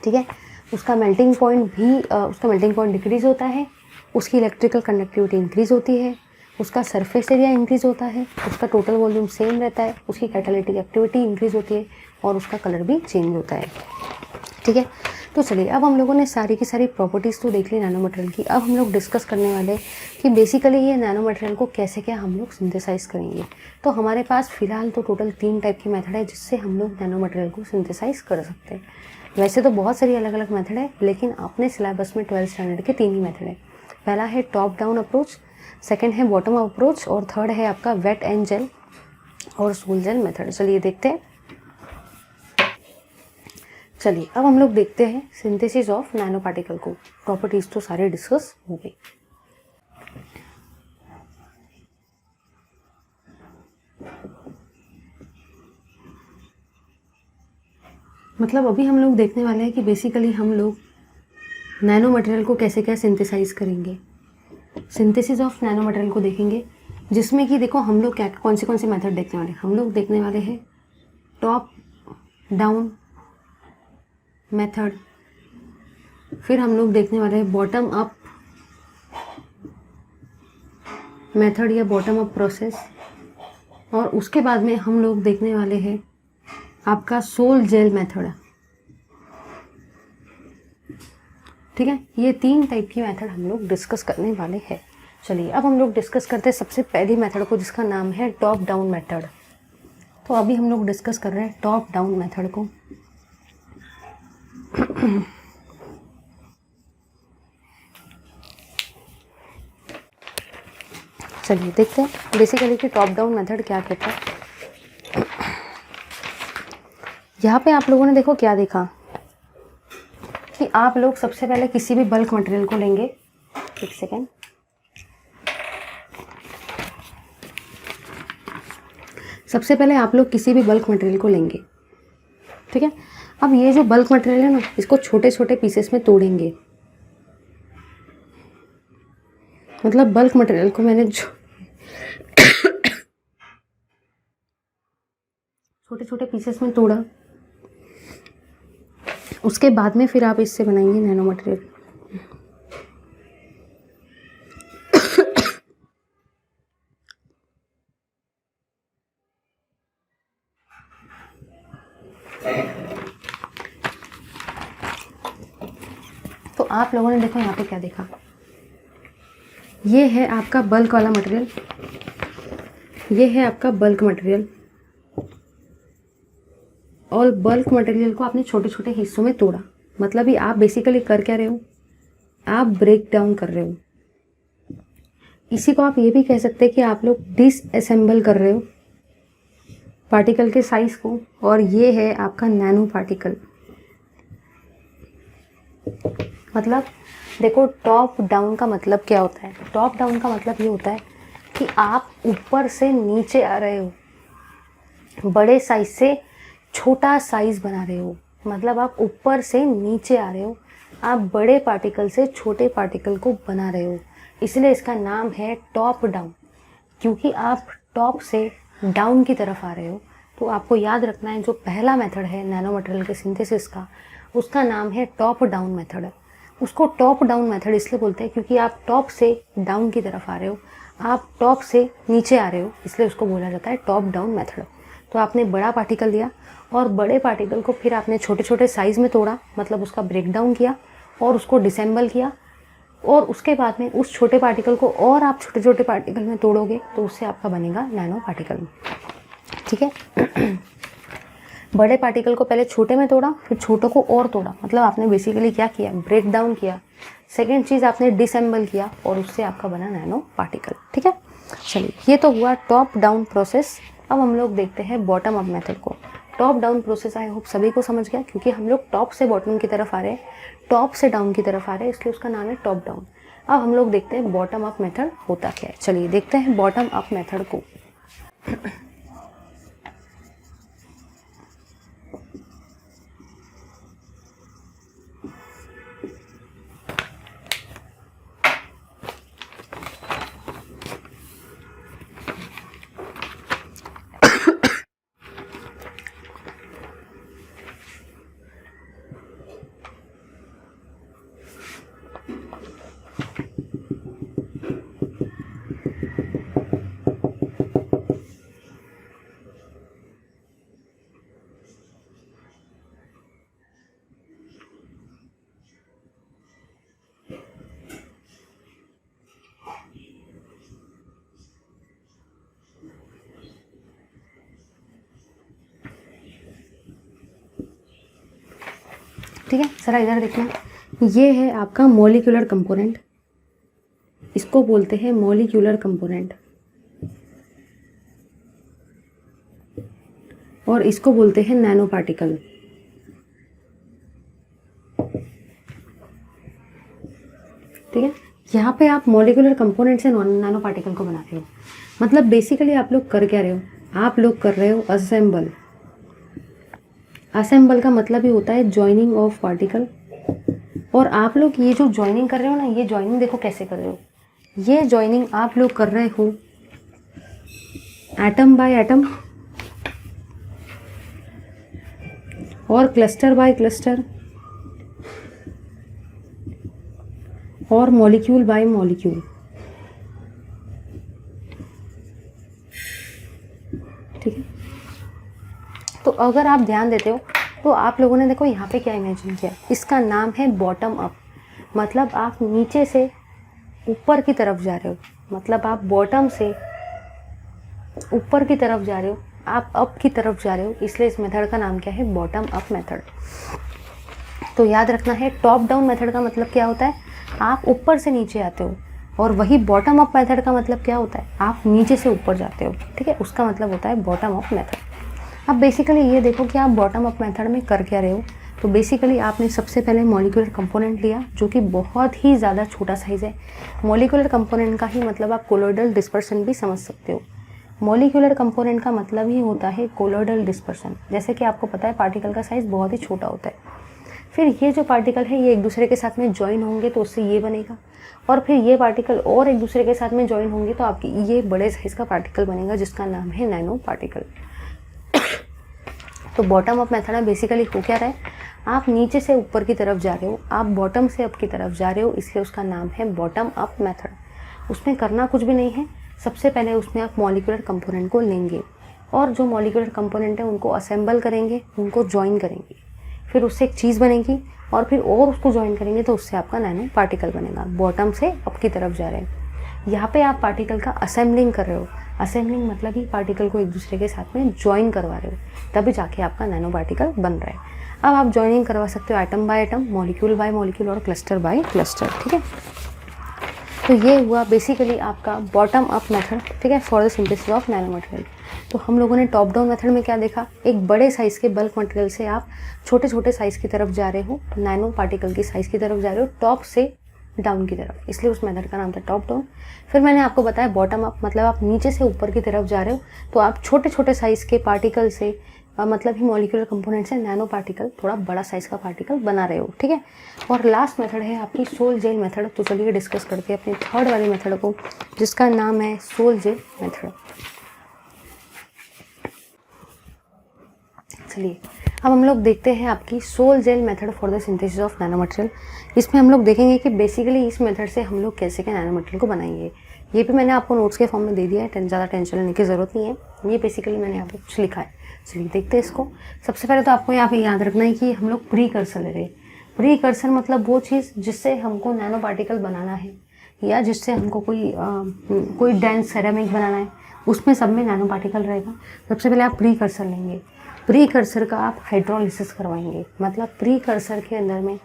ठीक है, उसका मेल्टिंग पॉइंट डिक्रीज होता है, उसकी इलेक्ट्रिकल कंडक्टिविटी इंक्रीज होती है, उसका सरफेस एरिया इंक्रीज होता है, उसका टोटल वॉल्यूम सेम रहता है, उसकी कैटालिटिक एक्टिविटी इंक्रीज होती है और उसका कलर भी चेंज होता है। ठीक है, तो चलिए अब हम लोगों ने सारी की सारी प्रॉपर्टीज़ तो देख ली नैनो मटेरियल की। अब हम लोग डिस्कस करने वाले कि बेसिकली ये नैनो मटेरियल को कैसे क्या हम लोग सिंथेसाइज करेंगे। तो हमारे पास फ़िलहाल तो टोटल 3 टाइप की मेथड है जिससे हम लोग नैनो मटेरियल को सिंथेसाइज कर सकते हैं। वैसे तो बहुत सारी अलग अलग मेथड है, लेकिन अपने सिलेबस में 12th स्टैंडर्ड के 3 ही मेथड है। पहला है टॉप डाउन अप्रोच, सेकेंड है बॉटम अप अप्रोच और थर्ड है आपका वेट एंड जेल और सोल जेल मेथड। चलिए देखते हैं। चलिए अब हम लोग देखते हैं सिंथेसिस ऑफ नैनो पार्टिकल को। प्रॉपर्टीज तो सारे डिस्कस हो गई। मतलब अभी हम लोग देखने वाले हैं कि बेसिकली हम लोग नैनो मटेरियल को कैसे क्या सिंथेसाइज करेंगे। सिंथेसिस ऑफ नैनो मटेरियल को देखेंगे, जिसमें कि देखो हम लोग क्या कौन से मेथड देखने वाले हैं। हम लोग देखने वाले हैं टॉप डाउन मेथड, फिर हम लोग देखने वाले हैं बॉटम अप मेथड या बॉटम अप प्रोसेस, और उसके बाद में हम लोग देखने वाले हैं आपका सोल जेल मेथड। ठीक है, ये 3 टाइप की मेथड हम लोग डिस्कस करने वाले हैं। चलिए अब हम लोग डिस्कस करते हैं सबसे पहली मेथड को, जिसका नाम है टॉप डाउन मेथड। तो अभी हम लोग डिस्कस कर रहे हैं टॉप डाउन मेथड को। चलिए देखते हैं बेसिकली कि टॉप डाउन मेथड क्या कहता है। यहाँ पे आप लोगों ने देखो क्या देखा कि आप लोग सबसे पहले किसी भी बल्क मटेरियल को लेंगे। एक सेकेंड, सबसे पहले आप लोग किसी भी बल्क मटेरियल को लेंगे। ठीक है, अब ये जो बल्क मटेरियल है ना, इसको छोटे छोटे पीसेस में तोड़ेंगे। मतलब बल्क मटेरियल को मैंने छोटे छोटे पीसेस में तोड़ा, उसके बाद में फिर आप इससे बनाएंगे नैनो मटेरियल। तो आप लोगों ने देखो यहाँ पे क्या देखा, ये है आपका बल्क वाला मटेरियल, ये है आपका बल्क मटेरियल, और बल्क मटेरियल को आपने छोटे छोटे हिस्सों में तोड़ा। मतलब ये आप बेसिकली कर क्या रहे हो, आप ब्रेक डाउन कर रहे हो। इसी को आप ये भी कह सकते हैं कि आप लोग डिसअसेंबल कर रहे हो पार्टिकल के साइज को, और ये है आपका नैनो पार्टिकल। मतलब देखो टॉप डाउन का मतलब क्या होता है। टॉप डाउन का मतलब ये होता है कि आप ऊपर से नीचे आ रहे हो, बड़े साइज से छोटा साइज बना रहे हो। मतलब आप ऊपर से नीचे आ रहे हो, आप बड़े पार्टिकल से छोटे पार्टिकल को बना रहे हो, इसलिए इसका नाम है टॉप डाउन। क्योंकि आप टॉप से डाउन की तरफ आ रहे हो, तो आपको याद रखना है जो पहला मेथड है नैनो मटेरियल के सिंथेसिस का, उसका नाम है टॉप डाउन मेथड। उसको टॉप डाउन मेथड इसलिए बोलते हैं क्योंकि आप टॉप से डाउन की तरफ आ रहे हो, आप टॉप से नीचे आ रहे हो, इसलिए उसको बोला जाता है टॉप डाउन मेथड। तो आपने बड़ा पार्टिकल लिया और बड़े पार्टिकल को फिर आपने छोटे छोटे साइज़ में तोड़ा, मतलब उसका ब्रेक डाउन किया और उसको डिसेंबल किया, और उसके बाद में उस छोटे पार्टिकल को और आप छोटे छोटे पार्टिकल में तोड़ोगे तो उससे आपका बनेगा नैनो पार्टिकल। ठीक है। बड़े पार्टिकल को पहले छोटे में तोड़ा, फिर छोटों को और तोड़ा, मतलब आपने बेसिकली क्या किया, ब्रेक डाउन किया। सेकेंड चीज़ आपने डिसएम्बल किया और उससे आपका बना नैनो पार्टिकल। ठीक है, चलिए ये तो हुआ टॉप डाउन प्रोसेस। अब हम लोग देखते हैं बॉटम अप मेथड को। Top down process I hope सभी को समझ गया, क्योंकि हम लोग टॉप से बॉटम की तरफ आ रहे हैं, टॉप से डाउन की तरफ आ रहे हैं, इसलिए उसका नाम है टॉप डाउन। अब हम लोग देखते हैं बॉटम अप मेथड होता क्या है। चलिए देखते हैं बॉटम अप मेथड को। ठीक है, ज़रा इधर देखना, ये है आपका मॉलिक्यूलर कंपोनेंट, इसको बोलते हैं मॉलिक्यूलर कंपोनेंट, और इसको बोलते हैं नैनो पार्टिकल। ठीक है, यहाँ पे आप मॉलिक्यूलर कंपोनेंट से नैनो पार्टिकल को बना रहे हो, मतलब बेसिकली आप लोग कर क्या रहे हो, आप लोग कर रहे हो असेंबल। असेंबल का मतलब ही होता है जॉइनिंग ऑफ पार्टिकल। और आप लोग ये जो जॉइनिंग कर रहे हो ना, ये जॉइनिंग देखो कैसे कर रहे हो, ये जॉइनिंग आप लोग कर रहे हो एटम बाय एटम और क्लस्टर बाय क्लस्टर और मॉलिक्यूल बाय मॉलिक्यूल। ठीक है, तो अगर आप ध्यान देते हो तो आप लोगों ने देखो यहाँ पे क्या इमेजिन किया, इसका नाम है बॉटम अप, मतलब आप नीचे से ऊपर की तरफ जा रहे हो, मतलब आप बॉटम से ऊपर की तरफ जा रहे हो, आप अप की तरफ जा रहे हो, इसलिए इस मेथड का नाम क्या है, बॉटम अप मेथड। तो याद रखना है, टॉप डाउन मेथड का मतलब क्या होता है, आप ऊपर से नीचे आते हो, और वही बॉटम अप मेथड का मतलब क्या होता है, आप नीचे से ऊपर जाते हो। ठीक है, उसका मतलब होता है बॉटम अप मेथड। अब बेसिकली ये देखो कि आप बॉटम अप मेथड में कर क्या रहे हो। तो बेसिकली आपने सबसे पहले मॉलिक्यूलर कंपोनेंट लिया, जो कि बहुत ही ज़्यादा छोटा साइज़ है। मॉलिक्यूलर कंपोनेंट का ही मतलब आप कोलोइडल डिस्पर्सन भी समझ सकते हो। मॉलिक्यूलर कंपोनेंट का मतलब ही होता है कोलोइडल डिस्पर्सन। जैसे कि आपको पता है पार्टिकल का साइज़ बहुत ही छोटा होता है, फिर ये जो पार्टिकल है ये एक दूसरे के साथ में ज्वाइन होंगे तो उससे ये बनेगा, और फिर ये पार्टिकल और एक दूसरे के साथ में ज्वाइन होंगे तो आपकी ये बड़े साइज़ का पार्टिकल बनेगा, जिसका नाम है नैनो पार्टिकल। तो बॉटम अप मेथड में बेसिकली हो क्या रहा है, आप नीचे से ऊपर की तरफ जा रहे हो, आप बॉटम से अप की तरफ जा रहे हो, इसलिए उसका नाम है बॉटम अप मेथड। उसमें करना कुछ भी नहीं है, सबसे पहले उसमें आप मॉलिक्यूलर कंपोनेंट को लेंगे और जो मॉलिक्यूलर कंपोनेंट है उनको असेंबल करेंगे, उनको ज्वाइन करेंगे, फिर उससे एक चीज़ बनेगी और फिर और उसको ज्वाइन करेंगे तो उससे आपका नैनो पार्टिकल बनेगा। बॉटम से अप की तरफ जा रहे हैं, यहाँ पे आप पार्टिकल का असेंबलिंग कर रहे हो। असेंबलिंग मतलब ही पार्टिकल को एक दूसरे के साथ में ज्वाइन करवा रहे हो, तभी जाके आपका नैनो पार्टिकल बन रहा है। अब आप ज्वाइनिंग करवा सकते हो atom by atom, molecule by molecule और क्लस्टर बाय क्लस्टर। ठीक है, तो ये हुआ बेसिकली आपका बॉटम अप मेथड। ठीक है, for the synthesis of nano material. तो हम लोगों ने टॉप डाउन मेथड में क्या देखा, एक बड़े साइज़ के बल्क मटेरियल से आप छोटे छोटे साइज़ की तरफ जा रहे हो, नैनो पार्टिकल की साइज़ की तरफ जा रहे हो, टॉप से डाउन की तरफ, इसलिए उस मेथड का नाम था टॉप डाउन। फिर मैंने आपको बताया बॉटम अप, मतलब आप नीचे से ऊपर की तरफ जा रहे हो, तो आप छोटे छोटे साइज़ के पार्टिकल से मतलब ही मॉलिक्यूलर कंपोनेंट से नैनो पार्टिकल, थोड़ा बड़ा साइज़ का पार्टिकल बना रहे हो। ठीक है, और लास्ट मेथड है आपकी सोल जेल मेथड। तो चलिए डिस्कस करते हैं अपनी थर्ड वाली मेथड को, जिसका नाम है सोल जेल मेथड। चलिए अब हम लोग देखते हैं आपकी sol gel method for the synthesis of nano material. इसमें हम लोग देखेंगे कि बेसिकली इस मेथड से हम लोग कैसे के नैनो मटेरियल को बनाएंगे। ये भी मैंने आपको नोट्स के फॉर्म में दे दिया है, ज़्यादा टेंशन लेने की ज़रूरत नहीं है। ये बेसिकली मैंने यहाँ पे कुछ लिखा है। चलिए देखते हैं इसको। सबसे पहले तो आपको यहाँ पे याद रखना है कि हम लोग प्री कर्सर ले रहे हैं। प्रीकर्सर मतलब वो चीज़ जिससे हमको नैनो पार्टिकल बनाना है या जिससे हमको कोई डेंस सेरेमिक बनाना है, उसमें सब में नैनो पार्टिकल रहेगा। सबसे पहले आप प्रीकर्सर लेंगे, प्रीकर्सर का आप हाइड्रोलिसिस करवाएंगे, मतलब प्रीकर्सर के अंदर में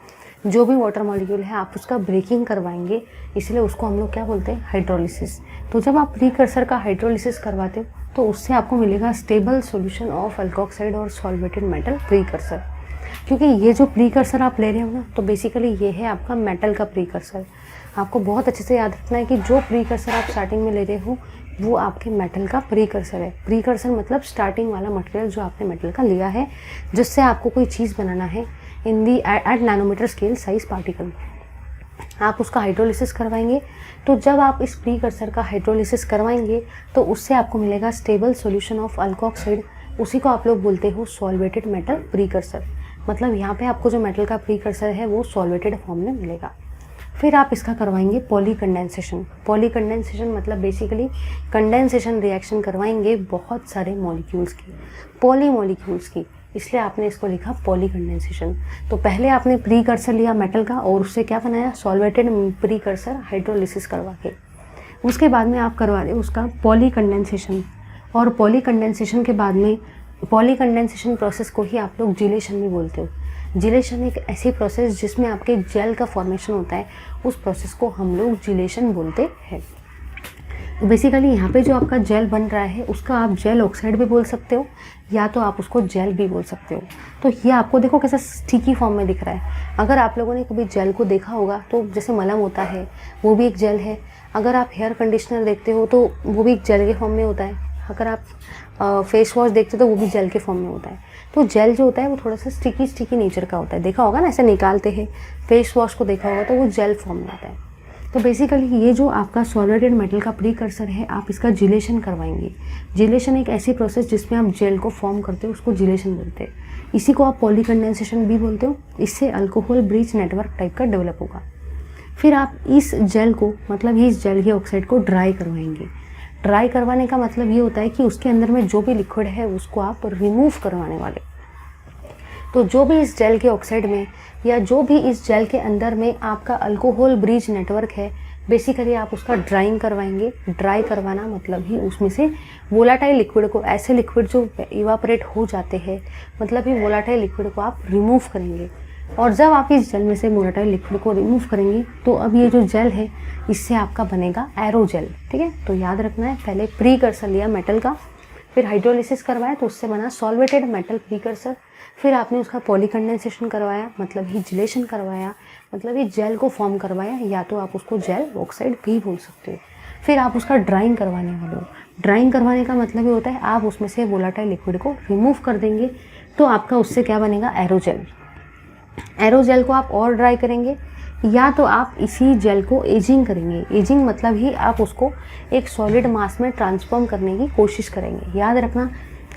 जो भी वाटर मॉलिक्यूल है आप उसका ब्रेकिंग करवाएंगे, इसलिए उसको हम लोग क्या बोलते हैं, हाइड्रोलिसिस। तो जब आप प्रीकर्सर का हाइड्रोलिसिस करवाते हो तो उससे आपको मिलेगा स्टेबल सॉल्यूशन ऑफ अल्कोक्साइड और सॉल्वेटेड मेटल प्रीकर्सर। क्योंकि ये जो प्रीकर्सर आप ले रहे हो ना, तो बेसिकली ये है आपका मेटल का प्रीकर्सर। आपको बहुत अच्छे से याद रखना है कि जो प्रीकर्सर आप स्टार्टिंग में ले रहे हो वो आपके मेटल का प्रीकर्सर है। प्रीकर्सर मतलब स्टार्टिंग वाला मटेरियल जो आपने मेटल का लिया है, जिससे आपको कोई चीज़ बनाना है in the eight nanometre scale size particle. आप उसका हाइड्रोलिसिस करवाएंगे। तो जब आप इस प्रीकर्सर का हाइड्रोलिसिस करवाएंगे तो उससे आपको मिलेगा स्टेबल सॉल्यूशन ऑफ अल्कोक्साइड, उसी को आप लोग बोलते हो सॉल्वेटेड मेटल प्रीकर्सर। मतलब यहाँ पे आपको जो मेटल का प्रीकर्सर है वो सॉल्वेटेड फॉर्म में मिलेगा। फिर आप इसका करवाएंगे पॉलीकंडेंसेशन। पॉलीकंडेंसेशन मतलब बेसिकली कंडेंसेशन रिएक्शन करवाएंगे बहुत सारे मॉलिक्यूल्स की, पॉली मॉलिक्यूल्स की, इसलिए आपने इसको लिखा पॉलीकंडेंसेशन। तो पहले आपने प्रीकर्सर लिया मेटल का और उससे क्या बनाया, सॉल्वेटेड प्रीकर्सर हाइड्रोलिसिस करवा के। उसके बाद में आप करवा रहे हो उसका पॉलीकंडेंसेशन, और पॉलीकंडेंसेशन के बाद में पॉलीकंडेंसेशन प्रोसेस को ही आप लोग जिलेशन भी बोलते हो। जिलेशन एक ऐसी प्रोसेस जिसमें आपके जेल का फॉर्मेशन होता है, उस प्रोसेस को हम लोग जिलेशन बोलते हैं। बेसिकली यहाँ पे जो आपका जेल बन रहा है उसका आप जेल ऑक्साइड भी बोल सकते हो या तो आप उसको जेल भी बोल सकते हो। तो ये आपको देखो कैसा स्टिकी फॉर्म में दिख रहा है। अगर आप लोगों ने कभी जेल को देखा होगा तो जैसे मलम होता है वो भी एक जेल है। अगर आप हेयर कंडीशनर देखते हो तो वो भी एक जेल के फॉर्म में होता है। अगर आप फेस वॉश देखते हो तो वो भी जेल के फॉर्म में होता है। तो जेल जो होता है वो थोड़ा सा स्टिकी नेचर का होता है। देखा होगा ना, ऐसे निकालते हैं, फेस वॉश को देखा होगा तो वो जेल फॉर्म में आता है। तो बेसिकली ये जो आपका सॉलिडेड मेटल का प्रीकर्सर है, आप इसका जिलेशन करवाएंगे। जिलेशन एक ऐसी प्रोसेस जिसमें आप जेल को फॉर्म करते हो, उसको जिलेशन बोलते हैं। इसी को आप पॉलीकंडेंसेशन भी बोलते हो। इससे अल्कोहल ब्रिज नेटवर्क टाइप का डेवलप होगा। फिर आप इस जेल को, मतलब इस जेल के ऑक्साइड को ड्राई करवाएंगे। ड्राई करवाने का मतलब ये होता है कि उसके अंदर में जो भी लिक्विड है उसको आप रिमूव करवाने वाले। तो जो भी इस जेल के ऑक्साइड में या जो भी इस जेल के अंदर में आपका अल्कोहल ब्रिज नेटवर्क है, बेसिकली आप उसका ड्राइंग करवाएंगे। ड्राई करवाना मतलब ही उसमें से वोलाटाइल लिक्विड को, ऐसे लिक्विड जो इवापोरेट हो जाते हैं, मतलब ही वोलाटाइल लिक्विड को आप रिमूव करेंगे। और जब आप इस जेल में से वोलाटाइल लिक्विड को रिमूव करेंगे तो अब ये जो जेल है इससे आपका बनेगा एरोजेल। ठीक है, तो याद रखना है, पहले प्रीकर्सर लिया मेटल का, फिर हाइड्रोलिसिस करवाया तो उससे बना सॉल्वेटेड मेटल प्रीकर्सर। फिर आपने उसका पॉलीकंडेंसेशन करवाया, मतलब ही जिलेशन करवाया, मतलब ही जेल को फॉर्म करवाया, या तो आप उसको जेल ऑक्साइड भी बोल सकते हो। फिर आप उसका ड्राइंग करवाने वाले हो। ड्राइंग करवाने का मतलब ये होता है आप उसमें से वोलाटाइल लिक्विड को रिमूव कर देंगे, तो आपका उससे क्या बनेगा, एरोजेल। एरोजेल को आप और ड्राई करेंगे, या तो आप इसी जेल को एजिंग करेंगे। एजिंग मतलब ही आप उसको एक सॉलिड मास में ट्रांसफॉर्म करने की कोशिश करेंगे। याद रखना,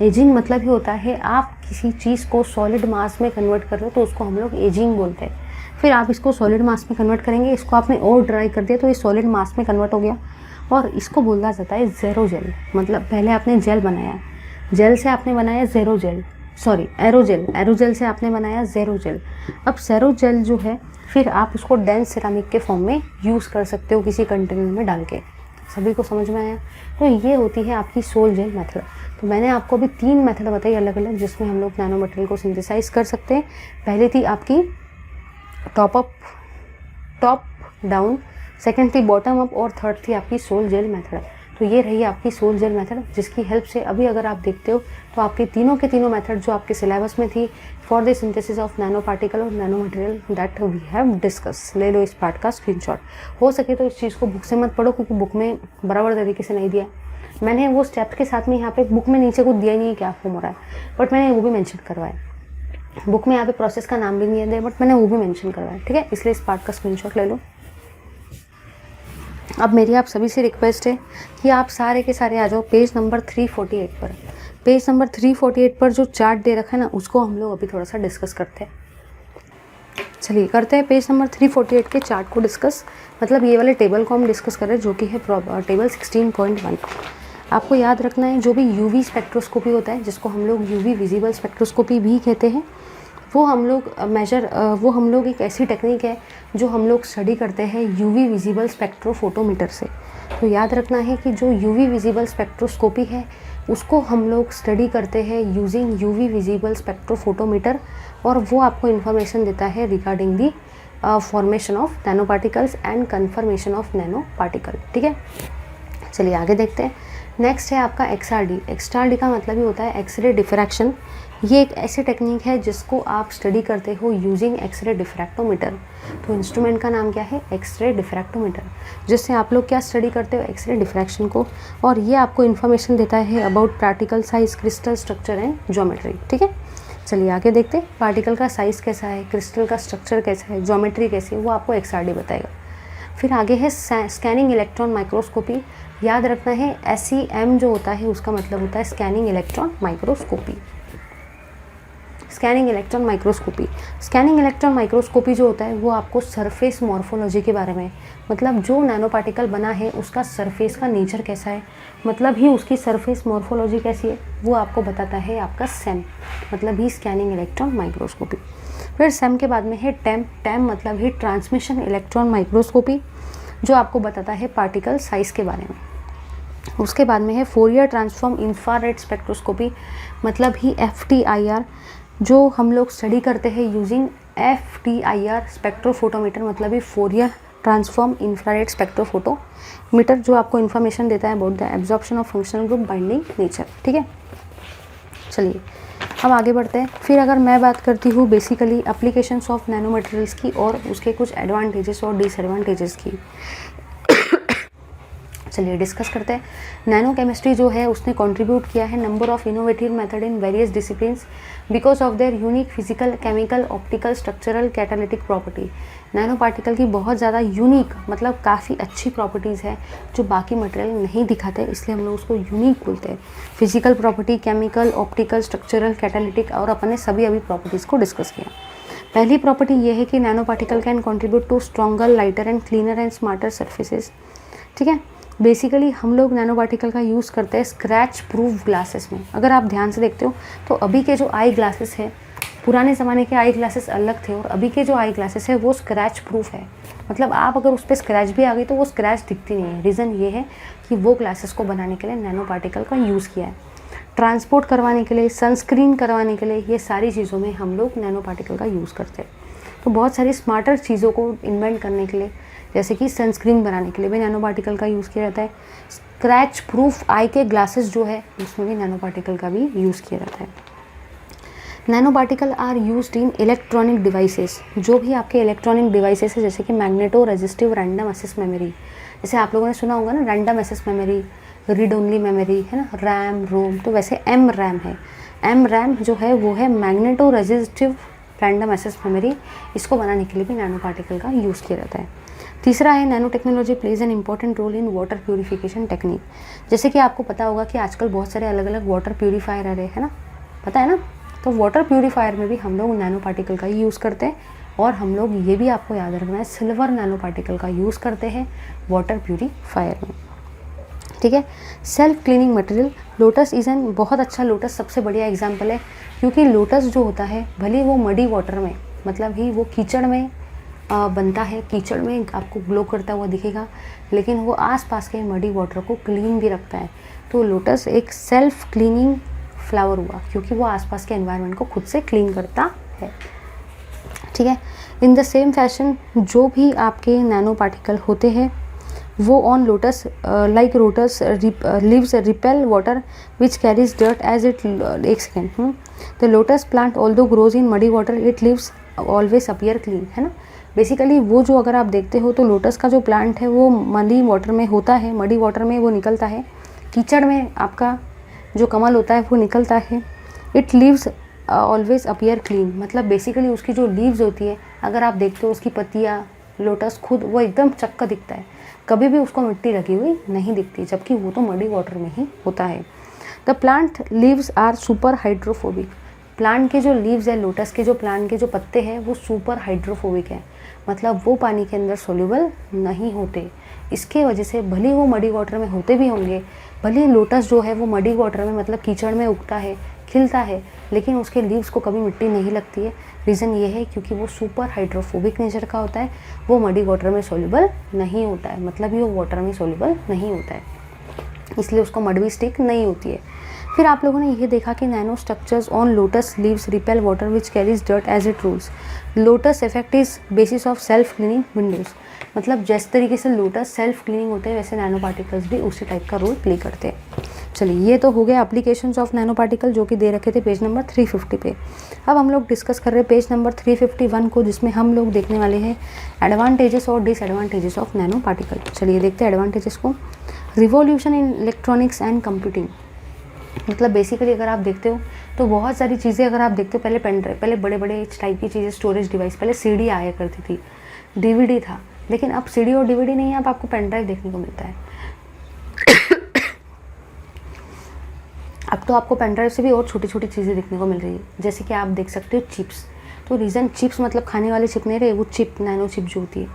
एजिंग मतलब ही होता है आप किसी चीज़ को सॉलिड मास में कन्वर्ट कर रहे हो तो उसको हम लोग एजिंग बोलते हैं। फिर आप इसको सॉलिड मास में कन्वर्ट करेंगे, इसको आपने और ड्राई कर दिया तो ये सॉलिड मास में कन्वर्ट हो गया, और इसको बोला जाता है ज़ेरो जेल। मतलब पहले आपने जेल बनाया, जेल से आपने बनाया ज़ेरो जेल, सॉरी एरोजेल, एरोजेल से आपने बनाया ज़ेरो जेल। अब ज़ेरो जेल जो है फिर आप उसको डेंस सिरामिक के फॉर्म में यूज़ कर सकते हो किसी कंटेनर में डाल के। सभी को समझ में आया? तो ये होती है आपकी सोल जेल मेथड। तो मैंने आपको अभी 3 मेथड बताई अलग अलग, जिसमें हम लोग नैनो मटेरियल को सिंथेसाइज कर सकते हैं। पहले थी आपकी टॉप डाउन, सेकंड थी बॉटम अप, और थर्ड थी आपकी सोल जेल मेथड। तो ये रही आपकी सोल जेल मेथड, जिसकी हेल्प से अभी अगर आप देखते हो तो आपके तीनों के तीनों मेथड जो आपके सिलेबस में थी for the synthesis of nano particle और nano material that we have discuss. ले लो इस पार्ट का स्क्रीनशॉट। हो सके तो इस चीज़ को बुक से मत पढ़ो, क्योंकि बुक में बराबर तरीके से नहीं दिया। मैंने वो स्टेप के साथ में यहाँ पे बुक में नीचे कुछ दिया ही नहीं है क्या फॉर्म हो रहा है, बट मैंने वो भी मेंशन करवाया। बुक में यहाँ पे प्रोसेस का नाम भी नहीं है, बट मैंने वो भी मेंशन करवाया। ठीक है, इसलिए इस पार्ट का स्क्रीनशॉट ले लो। अब मेरी आप सभी से रिक्वेस्ट है कि आप सारे के सारे आ जाओ पेज नंबर 348 पर। पेज नंबर 348 पर जो चार्ट दे रखा है ना, उसको हम लोग अभी थोड़ा सा डिस्कस करते हैं। चलिए करते हैं पेज नंबर 348 के चार्ट को डिस्कस। मतलब ये वाले टेबल को हम डिस्कस कर रहे हैं, जो कि है टेबल 16.1। आपको याद रखना है जो भी यूवी स्पेक्ट्रोस्कोपी होता है, जिसको हम लोग यूवी विजिबल स्पेक्ट्रोस्कोपी भी कहते हैं, वो हम लोग एक ऐसी टेक्निक है जो हम लोग स्टडी करते हैं यूवी विजिबल स्पेक्ट्रोफोटोमीटर से। तो याद रखना है कि जो यूवी विजिबल स्पेक्ट्रोस्कोपी है उसको हम लोग स्टडी करते हैं यूजिंग यूवी विजिबल स्पेक्ट्रोफोटोमीटर, और वो आपको इन्फॉर्मेशन देता है regarding the formation of nano particles and confirmation of nano particle. ठीक है, चलिए आगे देखते हैं। नेक्स्ट है आपका एक्सआरडी। एक्सआरडी का मतलब ही होता है एक्सरे डिफ्रैक्शन। ये एक ऐसी टेक्निक है जिसको आप स्टडी करते हो यूजिंग एक्सरे डिफ्रैक्टोमीटर। तो इंस्ट्रूमेंट का नाम क्या है? एक्सरे डिफ्रैक्टोमीटर, जिससे आप लोग क्या स्टडी करते हो? एक्सरे डिफ्रैक्शन को, और ये आपको इन्फॉर्मेशन देता है about particle size, crystal structure and geometry. ठीक है, चलिए आगे देखते हैं। पार्टिकल का साइज़ कैसा है, क्रिस्टल का स्ट्रक्चर कैसा है, ज्योमेट्री कैसी है, वो आपको एक्सआरडी बताएगा। फिर आगे है स्कैनिंग इलेक्ट्रॉन माइक्रोस्कोपी। याद रखना है SEM जो होता है उसका मतलब होता है scanning electron microscopy. Scanning electron microscopy, scanning electron microscopy जो होता है वो आपको सरफेस मॉर्फोलॉजी के बारे में, मतलब जो नैनो पार्टिकल बना है उसका सरफेस का नेचर कैसा है, मतलब ही उसकी सरफेस मॉर्फोलॉजी कैसी है, वो आपको बताता है आपका SEM, मतलब ही स्कैनिंग इलेक्ट्रॉन माइक्रोस्कोपी। फिर SEM के बाद में है TEM मतलब ही ट्रांसमिशन इलेक्ट्रॉन माइक्रोस्कोपी, जो आपको बताता है पार्टिकल साइज़ के बारे में। उसके बाद में है फोरियर ट्रांसफॉर्म इंफ्रारेड स्पेक्ट्रोस्कोपी, मतलब ही FTIR, जो हम लोग स्टडी करते हैं यूजिंग FTIR स्पेक्ट्रोफोटोमीटर, मतलब ही फोरियर ट्रांसफॉर्म इंफ्रारेड स्पेक्ट्रोफोटोमीटर, जो आपको इन्फॉर्मेशन देता है about the absorption of functional group binding nature. ठीक है, चलिए अब आगे बढ़ते हैं। फिर अगर मैं बात करती हूँ basically applications of nano materials की और उसके कुछ एडवांटेजेस और डिसएडवांटेजेस की, चलिए डिस्कस करते हैं। नैनो केमिस्ट्री जो है उसने कंट्रीब्यूट किया है number of innovative method in various disciplines because of their unique physical, chemical, optical, structural, catalytic property. Nano particle की बहुत ज़्यादा यूनिक मतलब काफ़ी अच्छी प्रॉपर्टीज़ है जो बाकी मटेरियल नहीं दिखाते, इसलिए हम लोग उसको यूनिक बोलते हैं। Physical property, chemical, optical, structural, catalytic, और अपन ने सभी अभी प्रॉपर्टीज़ को डिस्कस किया। पहली प्रॉपर्टी ये है कि nano particle can contribute to stronger, lighter and cleaner and smarter surfaces. ठीक है, बेसिकली हम लोग नैनो पार्टिकल का यूज़ करते हैं स्क्रैच प्रूफ ग्लासेस में। अगर आप ध्यान से देखते हो तो अभी के जो आई ग्लासेस है, पुराने ज़माने के आई ग्लासेस अलग थे और अभी के जो आई ग्लासेस है वो स्क्रैच प्रूफ है, मतलब आप अगर उस पर स्क्रैच भी आ गई तो वो स्क्रैच दिखती नहीं है। रीज़न ये है कि वो ग्लासेस को बनाने के लिए नैनो पार्टिकल का यूज़ किया है। ट्रांसपोर्ट करवाने के लिए, सनस्क्रीन करवाने के लिए, ये सारी चीज़ों में हम लोग नैनो पार्टिकल का यूज़ करते हैं। तो बहुत सारी स्मार्टर चीज़ों को इन्वेंट करने के लिए, जैसे कि सनस्क्रीन बनाने के लिए भी नैनो पार्टिकल का यूज़ किया जाता है। स्क्रैच प्रूफ आई के ग्लासेस जो है उसमें भी नैनो पार्टिकल का भी यूज़ किया जाता है। Nano particle are used in electronic devices. जो भी आपके इलेक्ट्रॉनिक डिवाइसेस है जैसे कि magneto resistive random access memory, जैसे आप लोगों ने सुना होगा ना random access memory, read only memory है ना, रैम, रोम, तो वैसे एम रैम है। एम रैम जो है वो है magneto resistive random access memory, इसको बनाने के लिए भी नैनो पार्टिकल का यूज़ किया जाता है। तीसरा है nano technology plays an important role in water purification technique. जैसे कि आपको पता होगा कि आजकल बहुत सारे अलग अलग वाटर प्यूरीफायर आ रहे हैं ना, पता है ना, तो वाटर प्यूरीफायर में भी हम लोग नैनो पार्टिकल का यूज़ करते हैं। और हम लोग ये भी आपको याद रखना है सिल्वर नैनो पार्टिकल का यूज़ करते हैं वाटर प्यूरीफायर में। ठीक है, self cleaning material, lotus is an, बहुत अच्छा, लोटस सबसे बढ़िया एग्जाम्पल है, क्योंकि लोटस जो होता है भले वो मडी वाटर में, मतलब ही वो कीचड़ में बनता है, कीचड़ में आपको ग्लो करता हुआ दिखेगा, लेकिन वो आसपास के मडी वाटर को क्लीन भी रखता है। तो लोटस एक सेल्फ क्लीनिंग फ्लावर हुआ क्योंकि वो आसपास के एनवायरनमेंट को खुद से क्लीन करता है। ठीक है, इन द सेम फैशन जो भी आपके नैनो पार्टिकल होते हैं वो on lotus like lotus leaves repel water which carries dirt as it, एक second, the lotus plant although grows in muddy water it leaves always appear clean, है ना। बेसिकली वो जो अगर आप देखते हो तो लोटस का जो प्लांट है वो मडी वाटर में होता है, मडी वाटर में वो निकलता है, कीचड़ में आपका जो कमल होता है वो निकलता है। It leaves always appear clean, मतलब बेसिकली उसकी जो लीव्स होती है अगर आप देखते हो उसकी पत्तियाँ, लोटस खुद वो एकदम चक्का दिखता है, कभी भी उसको मिट्टी लगी हुई नहीं दिखती, जबकि वो तो मडी वाटर में ही होता है। The plant leaves are super hydrophobic, plant के जो लीव्स है, लोटस के जो प्लांट के जो पत्ते हैं वो सुपर हाइड्रोफोबिक है, मतलब वो पानी के अंदर सोल्यूबल नहीं होते। इसके वजह से भले वो मडी वाटर में होते भी होंगे, भले लोटस जो है वो मडी वाटर में मतलब कीचड़ में उगता है, खिलता है लेकिन उसके लीव्स को कभी मिट्टी नहीं लगती है। रीज़न ये है क्योंकि वो सुपर हाइड्रोफोबिक नेचर का होता है, वो मडी वाटर में सोल्यूबल नहीं होता है, मतलब ये वाटर में सोल्यूबल नहीं होता है, इसलिए उसको मड भी स्टिक नहीं होती है। फिर आप लोगों ने ये देखा कि nano structures on lotus leaves repel water which carries dirt as it rolls. Lotus effect is basis of self cleaning windows, मतलब जिस तरीके से लोटस सेल्फ क्लीनिंग होते हैं वैसे नैनो पार्टिकल्स भी उसी टाइप का रोल प्ले करते हैं। चलिए ये तो हो गया एप्लीकेशंस ऑफ नैनो पार्टिकल जो कि दे रखे थे पेज नंबर 350 पे। अब हम लोग डिस्कस कर रहे हैं पेज नंबर 351 को, जिसमें हम लोग देखने वाले हैं एडवांटेजेस और डिसएडवांटेजेस ऑफ नैनो पार्टिकल। चलिए देखते हैं एडवांटेजेस को। Revolution in electronics and computing, मतलब बेसिकली अगर आप देखते हो तो बहुत सारी चीज़ें अगर आप देखते हो, पहले पेन ड्राइव, पहले बड़े बड़े टाइप की चीज़ें, स्टोरेज डिवाइस, पहले सीडी आया करती थी, डीवीडी था, लेकिन अब सीडी और डीवीडी नहीं है, अब आपको पेन ड्राइव देखने को मिलता है। अब तो आपको पेन ड्राइव से भी और छोटी छोटी चीज़ें देखने को मिल रही है, जैसे कि आप देख सकते हो चिप्स। तो रीज़न चिप्स मतलब खाने वाले चिप नहीं रहे, वो चिप नैनो चिप जो होती है,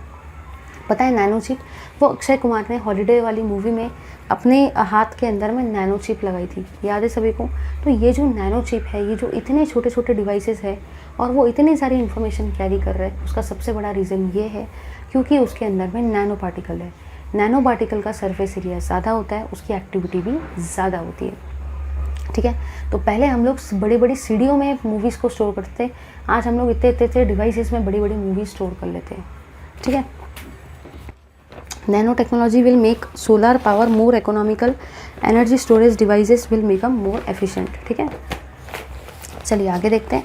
पता है नैनो चिप, वो अक्षय कुमार ने हॉलीडे वाली मूवी में अपने हाथ के अंदर में नैनो चिप लगाई थी, याद है सभी को। तो ये जो नैनो चिप है, ये जो इतने छोटे छोटे डिवाइसेस है और वो इतनी सारी इन्फॉर्मेशन कैरी कर रहे हैं, उसका सबसे बड़ा रीज़न ये है क्योंकि उसके अंदर में नैनो पार्टिकल है। नैनो पार्टिकल का सरफेस एरिया ज़्यादा होता है, उसकी एक्टिविटी भी ज़्यादा होती है, ठीक है। तो पहले हम लोग बड़ी बड़ी सीडीओ में मूवीज़ को स्टोर करते थे, आज हम लोग इतने इतने डिवाइसेस में बड़ी बड़ी मूवीज स्टोर कर लेते हैं, ठीक है। Nano technology will make solar power more economical, energy storage devices will become more efficient, ठीक है। चलिए आगे देखते हैं।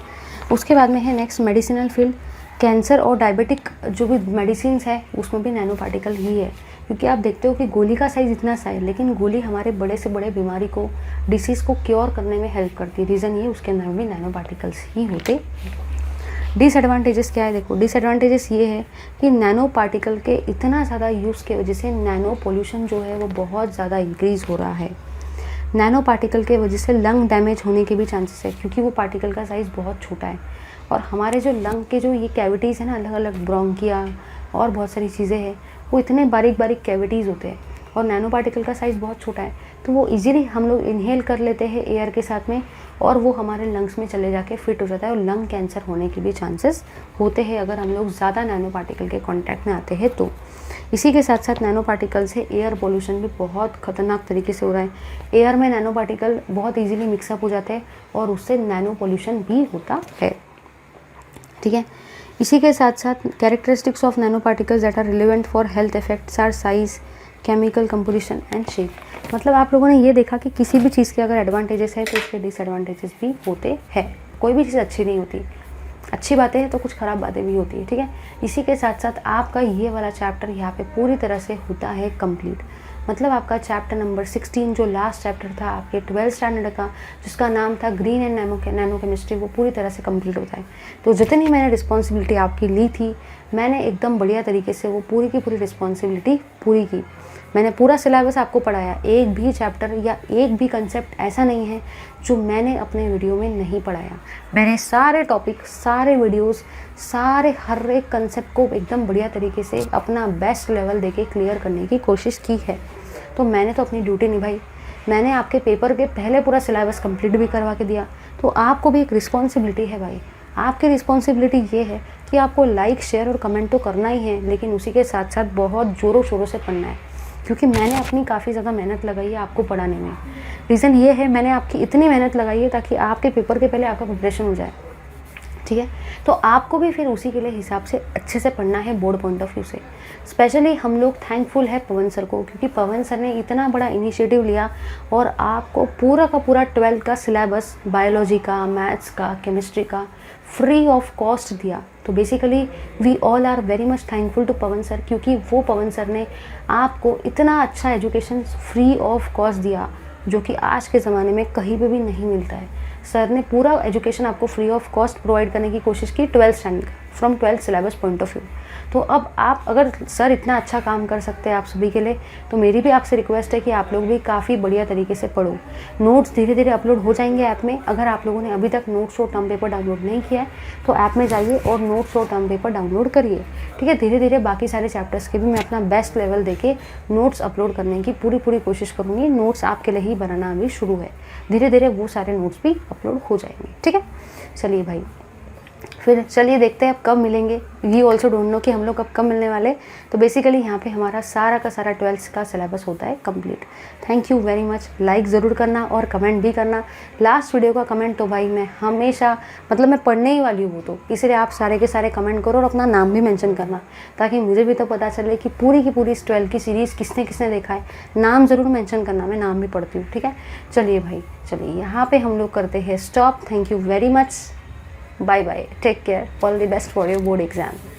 उसके बाद में है नेक्स्ट मेडिसिनल फील्ड। कैंसर और डायबिटिक जो भी मेडिसिन है उसमें भी नैनो पार्टिकल ही है, क्योंकि आप देखते हो कि गोली का साइज़ इतना सा है, लेकिन गोली हमारे बड़े से बड़े बीमारी को, डिसीज़ को क्योर करने में हेल्प करती है। रीज़न ये उसके अंदर भी नैनो पार्टिकल्स ही होते। डिसएडवांटेजेस क्या है, देखो डिसएडवांटेजेस ये है कि नैनो पार्टिकल के इतना ज़्यादा यूज़ की वजह से नैनो पोल्यूशन जो है वो बहुत ज़्यादा इंक्रीज़ हो रहा है। नैनो पार्टिकल के वजह से लंग डैमेज होने के भी चांसेस है, क्योंकि वो पार्टिकल का साइज़ बहुत छोटा है और हमारे जो लंग के जो ये कैविटीज़ है ना, अलग अलग ब्रोंकिया और बहुत सारी चीज़ें हैं, वो इतने बारीक बारीक कैविटीज़ होते हैं और नैनो पार्टिकल का साइज़ बहुत छोटा है, तो वो इजीली हम लोग इनहेल कर लेते हैं एयर के साथ में और वो हमारे लंग्स में चले जाके फिट हो जाता है और लंग कैंसर होने के भी चांसेस होते हैं अगर हम लोग ज़्यादा नैनो पार्टिकल के कांटेक्ट में आते हैं तो। इसी के साथ साथ नैनो पार्टिकल से एयर पोल्यूशन भी बहुत ख़तरनाक तरीके से हो रहा है। एयर में नैनो पार्टिकल बहुत ईजिली मिक्सअप हो जाते हैं और उससे नैनो पोल्यूशन भी होता है, ठीक है। इसी के साथ साथ characteristics of nano particles that are relevant for health effects are size, chemical composition and shape. मतलब आप लोगों ने ये देखा कि किसी भी चीज़ के अगर एडवांटेजेस है तो उसके डिसएडवांटेजेस भी होते हैं। कोई भी चीज़ अच्छी नहीं होती, अच्छी बातें हैं तो कुछ ख़राब बातें भी होती है, ठीक है। इसी के साथ साथ आपका ये वाला चैप्टर यहाँ पे पूरी तरह से होता है कंप्लीट। मतलब आपका चैप्टर नंबर 16 जो लास्ट चैप्टर था आपके 12th स्टैंडर्ड का, जिसका नाम था ग्रीन एंड नैनो केमिस्ट्री, वो पूरी तरह से कंप्लीट होता है। तो जितनी मैंने रिस्पॉन्सिबिलिटी आपकी ली थी, मैंने एकदम बढ़िया तरीके से वो पूरी की पूरी रिस्पॉन्सिबिलिटी पूरी की। मैंने पूरा सिलेबस आपको पढ़ाया, एक भी चैप्टर या एक भी कंसेप्ट ऐसा नहीं है जो मैंने अपने वीडियो में नहीं पढ़ाया। मैंने सारे टॉपिक, सारे वीडियोस, सारे हर एक कंसेप्ट को एकदम बढ़िया तरीके से अपना बेस्ट लेवल देके क्लियर करने की कोशिश की है। तो मैंने तो अपनी ड्यूटी निभाई। मैंने आपके पेपर के पहले पूरा सिलेबस कंप्लीट भी करवा के दिया। तो आपको भी एक रिस्पॉन्सिबिलिटी है भाई। आपकी रिस्पॉन्सिबिलिटी ये है कि आपको लाइक, शेयर और कमेंट तो करना ही है, लेकिन उसी के साथ साथ बहुत ज़ोरों शोरों से पढ़ना है, क्योंकि मैंने अपनी काफ़ी ज़्यादा मेहनत लगाई है आपको पढ़ाने में। रीज़न ये है, मैंने आपकी इतनी मेहनत लगाई है ताकि आपके पेपर के पहले आपका प्रिपरेशन हो जाए, ठीक है। तो आपको भी फिर उसी के लिए हिसाब से अच्छे से पढ़ना है बोर्ड पॉइंट ऑफ व्यू से। स्पेशली हम लोग थैंकफुल है पवन सर को, क्योंकि पवन सर ने इतना बड़ा इनिशिएटिव लिया और आपको पूरा का पूरा 12th का सिलेबस, बायोलॉजी का, मैथ्स का, केमिस्ट्री का फ्री ऑफ कॉस्ट दिया। तो basically we all are very much thankful to Pawan sir, क्योंकि वो पवन सर ने आपको इतना अच्छा एजुकेशन फ्री ऑफ कॉस्ट दिया, जो कि आज के ज़माने में कहीं पे भी नहीं मिलता है। सर ने पूरा एजुकेशन आपको फ्री ऑफ कॉस्ट प्रोवाइड करने की कोशिश की 12th standard from 12th syllabus point of view. तो अब आप अगर सर इतना अच्छा काम कर सकते हैं आप सभी के लिए, तो मेरी भी आपसे रिक्वेस्ट है कि आप लोग भी काफ़ी बढ़िया तरीके से पढ़ो। नोट्स धीरे धीरे अपलोड हो जाएंगे ऐप में। अगर आप लोगों ने अभी तक नोट्स और टर्म पेपर डाउनलोड नहीं किया है तो ऐप में जाइए और नोट्स और टर्म पेपर डाउनलोड करिए, ठीक है। धीरे धीरे बाकी सारे चैप्टर्स के भी मैं अपना बेस्ट लेवल देके नोट्स अपलोड करने की पूरी कोशिश करूँगी। नोट्स आपके लिए ही बनाना अभी शुरू है, धीरे धीरे वो सारे नोट्स भी अपलोड हो जाएंगे, ठीक है। चलिए भाई, फिर चलिए देखते हैं अब कब मिलेंगे। वी ऑल्सो डोंट नो कि हम लोग कब मिलने वाले। तो बेसिकली यहाँ पे हमारा सारा का सारा 12th का सिलेबस होता है complete. Thank you very much. Like ज़रूर करना और कमेंट भी करना। लास्ट वीडियो का कमेंट तो भाई मैं हमेशा मतलब मैं पढ़ने ही वाली हूँ, तो इसलिए आप सारे के सारे कमेंट करो और अपना नाम भी मेंशन करना, ताकि मुझे भी तो पता चले कि पूरी की पूरी 12th की सीरीज़ किसने किसने देखा है। नाम ज़रूर मेंशन करना, मैं नाम भी पढ़ती हूँ, ठीक है। चलिए भाई, चलिए यहाँ पे हम लोग करते हैं stop. Thank you very much. Bye bye. Take care. All the best for your board exam.